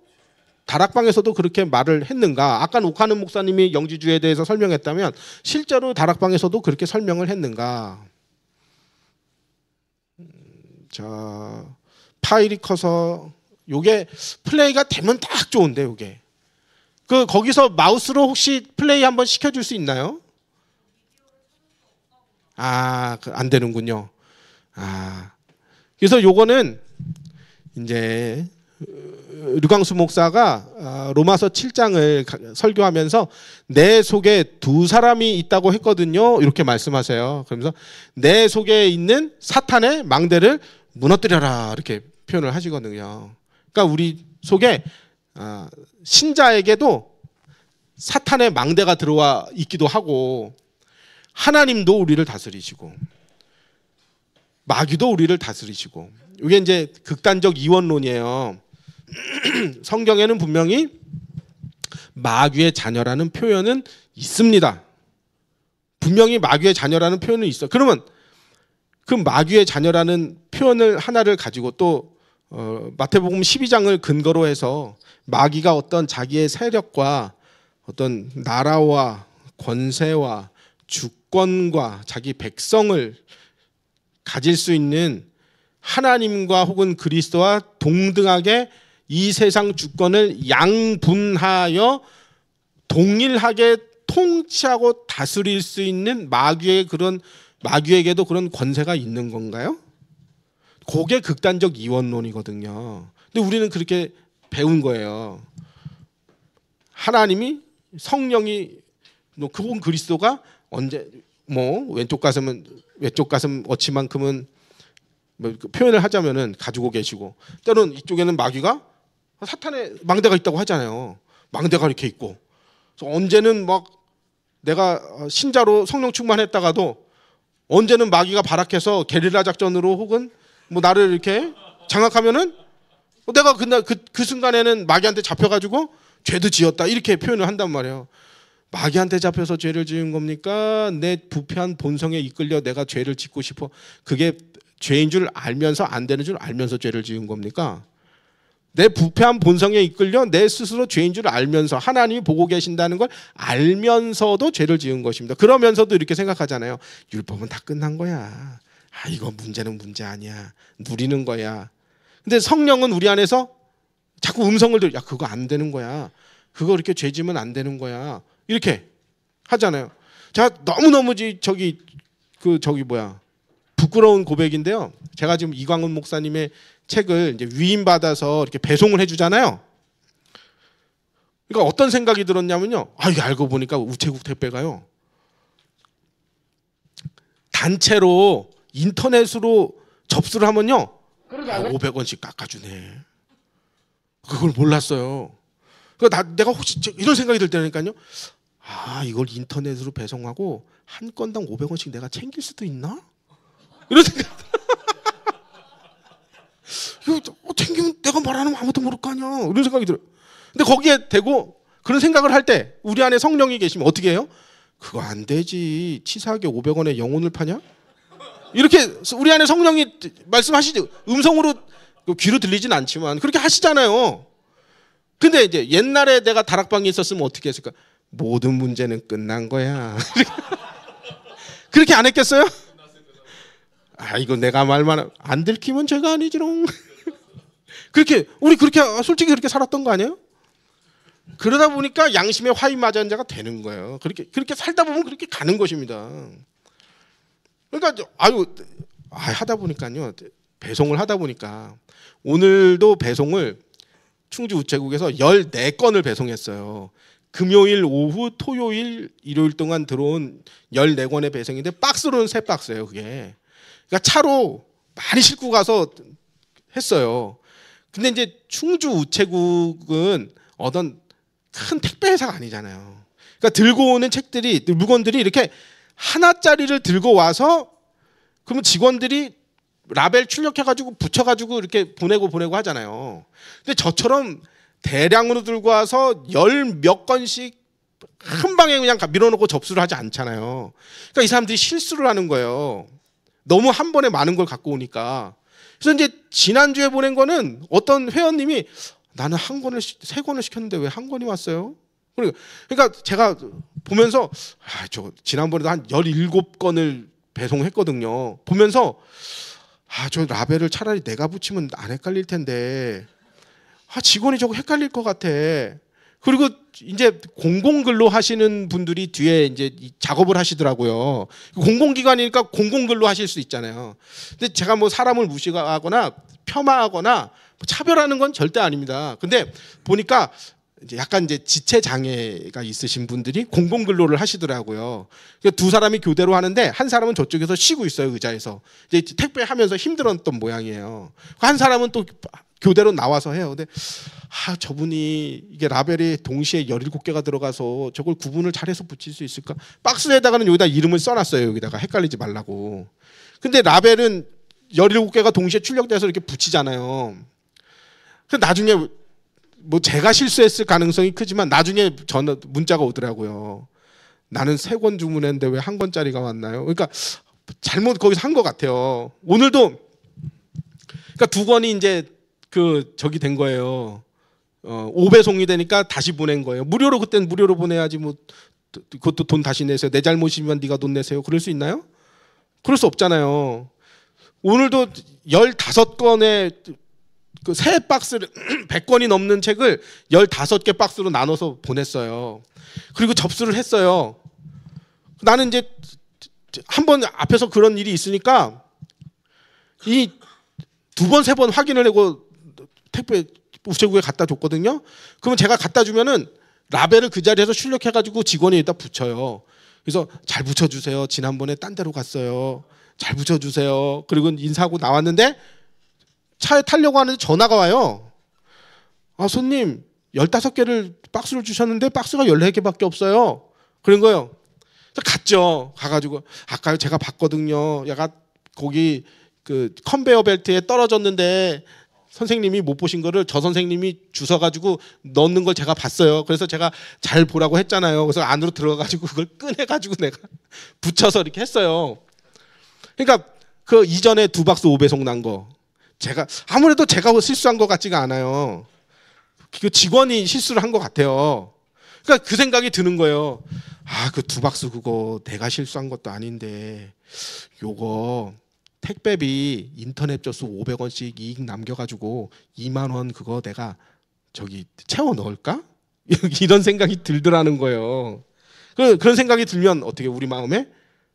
다락방에서도 그렇게 말을 했는가? 아까 오카는 목사님이 영지주의에 대해서 설명했다면 실제로 다락방에서도 그렇게 설명을 했는가? 자, 파일이 커서 요게 플레이가 되면 딱 좋은데, 요게 거기서 마우스로 혹시 플레이 한번 시켜줄 수 있나요? 안 되는군요. 그래서 요거는 이제 류광수 목사가 로마서 7장을 설교하면서 내 속에 두 사람이 있다고 했거든요. 이렇게 말씀하세요. 그러면서 내 속에 있는 사탄의 망대를 무너뜨려라 이렇게 표현을 하시거든요. 그러니까 우리 속에 신자에게도 사탄의 망대가 들어와 있기도 하고, 하나님도 우리를 다스리시고 마귀도 우리를 다스리시고, 이게 이제 극단적 이원론이에요. 성경에는 분명히 마귀의 자녀라는 표현은 있습니다. 분명히 마귀의 자녀라는 표현은 있어. 그러면 그 마귀의 자녀라는 표현을 하나를 가지고 또 마태복음 12장을 근거로 해서 마귀가 어떤 자기의 세력과 어떤 나라와 권세와 주권과 자기 백성을 가질 수 있는 하나님과 혹은 그리스도와 동등하게 이 세상 주권을 양분하여 동일하게 통치하고 다스릴 수 있는 마귀에게도 그런 권세가 있는 건가요? 그게 극단적 이원론이거든요. 근데 우리는 그렇게 배운 거예요. 하나님이, 성령이, 그분 그리스도가 언제 왼쪽 가슴 어치만큼은 표현을 하자면은 가지고 계시고, 때로는 이쪽에는 마귀가 사탄의 망대가 있다고 하잖아요. 망대가 이렇게 있고, 그래서 언제는 막 내가 신자로 성령 충만했다가도 언제는 마귀가 발악해서 게릴라 작전으로 혹은 나를 이렇게 장악하면은 내가 그 순간에는 마귀한테 잡혀가지고 죄도 지었다 이렇게 표현을 한단 말이에요. 마귀한테 잡혀서 죄를 지은 겁니까? 내 부패한 본성에 이끌려 내가 죄를 짓고 싶어, 그게 죄인 줄 알면서 안 되는 줄 알면서 죄를 지은 겁니까? 내 부패한 본성에 이끌려 내 스스로 죄인 줄 알면서, 하나님이 보고 계신다는 걸 알면서도 죄를 지은 것입니다. 그러면서도 이렇게 생각하잖아요. 율법은 다 끝난 거야. 이거 문제는 문제 아니야. 누리는 거야. 근데 성령은 우리 안에서 자꾸 음성을 들려. 그거 안 되는 거야. 그거 이렇게 죄 지면 안 되는 거야. 이렇게 하잖아요. 제가 너무너무 부끄러운 고백인데요. 제가 지금 이광훈 목사님의 책을 이제 위임받아서 이렇게 배송을 해주잖아요. 그러니까 어떤 생각이 들었냐면요. 이거 알고 보니까 우체국 택배가요, 단체로 인터넷으로 접수를 하면요 500원씩 깎아주네. 그걸 몰랐어요. 내가 혹시 이런 생각이 들 때니까요. 이걸 인터넷으로 배송하고 한 건당 500원씩 내가 챙길 수도 있나? 이런 생각. 이거 챙기면 내가 말하는 아무도 모를 거 아니야. 이런 생각이 들어요. 근데 거기에 대고 그런 생각을 할 때 우리 안에 성령이 계시면 어떻게 해요? 그거 안 되지. 치사하게 500원에 영혼을 파냐? 이렇게 우리 안에 성령이 말씀하시죠. 음성으로 귀로 들리진 않지만 그렇게 하시잖아요. 근데 이제 옛날에 내가 다락방에 있었으면 어떻게 했을까? 모든 문제는 끝난 거야. 그렇게 안 했겠어요? 이거 내가 말만 안 들키면 죄가 아니지롱. 우리 그렇게 솔직히 그렇게 살았던 거 아니에요? 그러다 보니까 양심의 화인마전자가 되는 거예요. 그렇게 살다 보면 그렇게 가는 것입니다. 그러니까 하다 보니까요, 배송을 하다 보니까 오늘도 배송을 충주 우체국에서 14건을 배송했어요. 금요일 오후, 토요일, 일요일 동안 들어온 14건의 배송인데 박스로는 3박스예요, 그게. 그러니까 차로 많이 싣고 가서 했어요. 근데 이제 충주 우체국은 어떤 큰 택배 회사가 아니잖아요. 그러니까 들고 오는 물건들이 이렇게 하나짜리를 들고 와서 그러면 직원들이 라벨 출력해가지고 붙여가지고 이렇게 보내고 하잖아요. 근데 저처럼 대량으로 들고 와서 열 몇 건씩 한 방에 그냥 밀어놓고 접수를 하지 않잖아요. 그러니까 이 사람들이 실수를 하는 거예요. 너무 한 번에 많은 걸 갖고 오니까. 그래서 이제 지난주에 보낸 거는 어떤 회원님이 나는 세 권을 시켰는데 왜 한 권이 왔어요? 그러니까 제가 보면서 저 지난번에도 한 17건을 배송했거든요. 보면서 저 라벨을 차라리 내가 붙이면 안 헷갈릴 텐데 직원이 저거 헷갈릴 것 같아. 그리고 이제 공공근로 하시는 분들이 뒤에 이제 작업을 하시더라고요. 공공기관이니까 공공근로 하실 수 있잖아요. 근데 제가 뭐 사람을 무시하거나 폄하하거나 차별하는 건 절대 아닙니다. 근데 보니까 이제 약간 이제 지체 장애가 있으신 분들이 공공근로를 하시더라고요. 두 사람이 교대로 하는데 한 사람은 저쪽에서 쉬고 있어요, 의자에서. 이제 택배하면서 힘들었던 모양이에요. 한 사람은 또 교대로 나와서 해요. 근데 저분이 이게 라벨이 동시에 17개가 들어가서 저걸 구분을 잘해서 붙일 수 있을까? 박스에다가는 여기다 이름을 써놨어요. 여기다가 헷갈리지 말라고. 근데 라벨은 17개가 동시에 출력돼서 이렇게 붙이잖아요. 근데 나중에 뭐 제가 실수했을 가능성이 크지만 나중에 문자가 오더라고요. 나는 3권 주문했는데 왜 1권짜리가 왔나요? 그러니까 잘못 거기서 한 것 같아요. 오늘도 그러니까 2권이 이제 저기 된 거예요. 5배송이 되니까 다시 보낸 거예요. 무료로 그때는 무료로 보내야지 뭐 그것도 돈 다시 내세요. 내 잘못이면 네가 돈 내세요. 그럴 수 있나요? 그럴 수 없잖아요. 오늘도 15건의 새 박스를 100권이 넘는 책을 15개 박스로 나눠서 보냈어요. 그리고 접수를 했어요. 나는 이제 한번 앞에서 그런 일이 있으니까 이 2번, 3번 확인을 하고 택배 우체국에 갖다 줬거든요. 그러면 제가 갖다 주면은 라벨을 그 자리에서 출력해가지고 직원이 여기다 붙여요. 그래서 잘 붙여주세요. 지난번에 딴 데로 갔어요. 잘 붙여주세요. 그리고 인사하고 나왔는데 차에 타려고 하는데 전화가 와요. 손님 15개를 박스를 주셨는데 박스가 14개밖에 없어요. 그런 거예요. 갔죠. 가가지고 아까 제가 봤거든요. 얘가 거기 컨베이어 벨트에 떨어졌는데 선생님이 못 보신 거를 저 선생님이 주워가지고 넣는 걸 제가 봤어요. 그래서 제가 잘 보라고 했잖아요. 그래서 안으로 들어가가지고 그걸 꺼내가지고 내가 붙여서 이렇게 했어요. 그러니까 그 이전에 2박스 5배송 난 거 제가 아무래도 제가 실수한 것 같지가 않아요. 그 직원이 실수를 한 것 같아요. 그러니까 그 생각이 드는 거예요. 그 2박스 그거 내가 실수한 것도 아닌데 요거 택배비 인터넷 접수 500원씩 이익 남겨가지고 2만 원 그거 내가 저기 채워 넣을까? 이런 생각이 들더라는 거예요. 그런 생각이 들면 어떻게 우리 마음에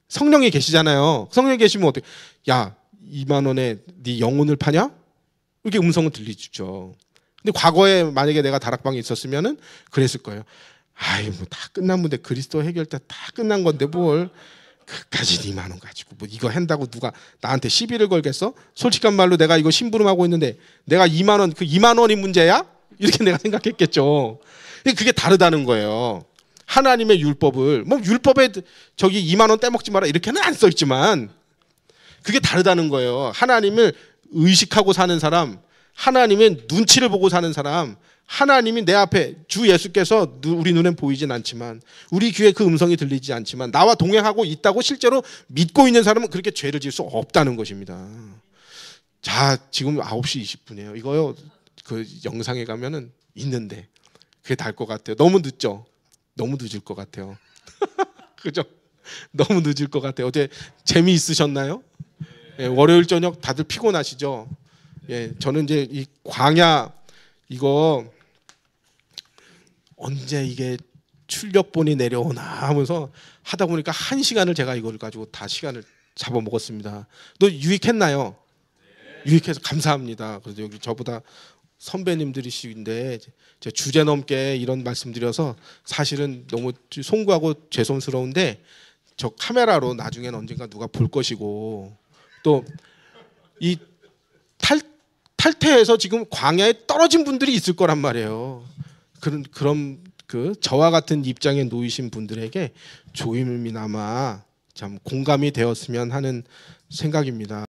성령이 계시잖아요. 성령이 계시면 어떻게? 야 2만 원에 네 영혼을 파냐? 이렇게 음성은 들리죠. 근데 과거에 만약에 내가 다락방에 있었으면은 그랬을 거예요. 뭐 다 끝난 건데 그리스도 해결 때 다 끝난 건데 뭘 그까지 2만 원 가지고 뭐 이거 한다고 누가 나한테 시비를 걸겠어? 솔직한 말로 내가 이거 심부름하고 있는데 내가 2만 원, 그 2만 원이 문제야? 이렇게 내가 생각했겠죠. 그게 다르다는 거예요. 하나님의 율법을 뭐 율법에 저기 2만 원 떼먹지 마라 이렇게는 안 써 있지만 그게 다르다는 거예요. 하나님을 의식하고 사는 사람, 하나님의 눈치를 보고 사는 사람, 하나님이 내 앞에 주 예수께서 우리 눈엔 보이진 않지만 우리 귀에 그 음성이 들리지 않지만 나와 동행하고 있다고 실제로 믿고 있는 사람은 그렇게 죄를 지을 수 없다는 것입니다. 자, 지금 9시 20분이에요. 이거요. 그 영상에 가면은 있는데 그게 달 것 같아요. 너무 늦죠? 너무 늦을 것 같아요. 그죠? 너무 늦을 것 같아요. 어제 재미있으셨나요? 예, 월요일 저녁 다들 피곤하시죠? 예, 저는 이제 이 광야 이거 언제 이게 출력본이 내려오나 하면서 하다 보니까 1시간을 제가 이걸 가지고 다 시간을 잡아먹었습니다. 너 유익했나요? 유익해서 감사합니다. 그래서 여기 저보다 선배님들이신데 제가 주제 넘게 이런 말씀드려서 사실은 너무 송구하고 죄송스러운데 저 카메라로 나중에는 언젠가 누가 볼 것이고 또 이 탈퇴해서 지금 광야에 떨어진 분들이 있을 거란 말이에요. 그런 그 저와 같은 입장에 놓이신 분들에게 조금이나마 참 공감이 되었으면 하는 생각입니다.